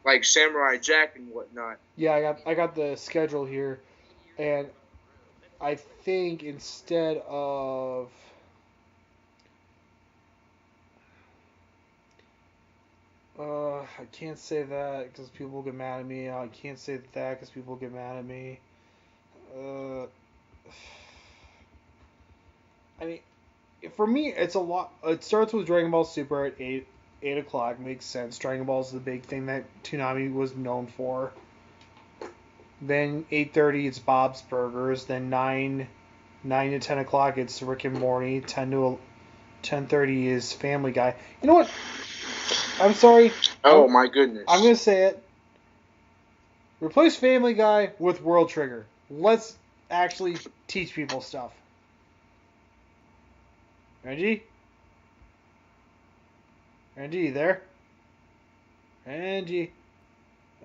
like Samurai Jack and whatnot. Yeah, I got the schedule here, and I think instead of I can't say that because people will get mad at me. I can't say that because people will get mad at me. I mean, for me, it's a lot. It starts with Dragon Ball Super at 8 o'clock. Makes sense. Dragon Ball is the big thing that Toonami was known for. Then 8:30, it's Bob's Burgers. Then 9 to 10 o'clock, it's Rick and Morty. 10:30 is Family Guy. You know what? I'm sorry. Oh my goodness. I'm gonna say it. Replace Family Guy with World Trigger. Let's actually teach people stuff. Renji? Renji, you there? Renji.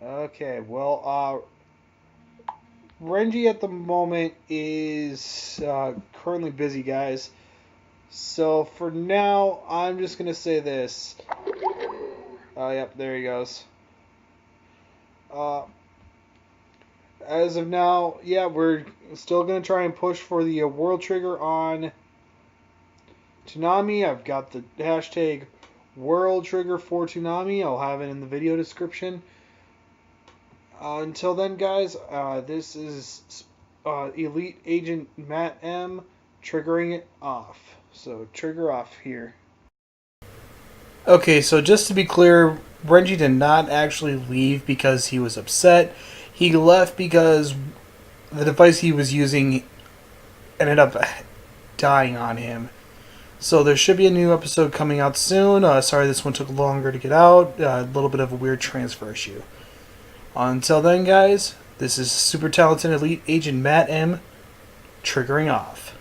Okay, well, Renji at the moment is currently busy, guys. So for now, I'm just going to say this. Yep, there he goes. As of now, yeah, we're still going to try and push for the World Trigger on Toonami. I've got the hashtag World Trigger for Toonami. I'll have it in the video description. Until then, guys, this is Elite Agent Matt M triggering it off. So, trigger off here. Okay, so just to be clear, Renji did not actually leave because he was upset. He left because the device he was using ended up dying on him. So there should be a new episode coming out soon. Sorry this one took longer to get out. A little bit of a weird transfer issue. Until then, guys, this is super talented elite agent Matt M. triggering off.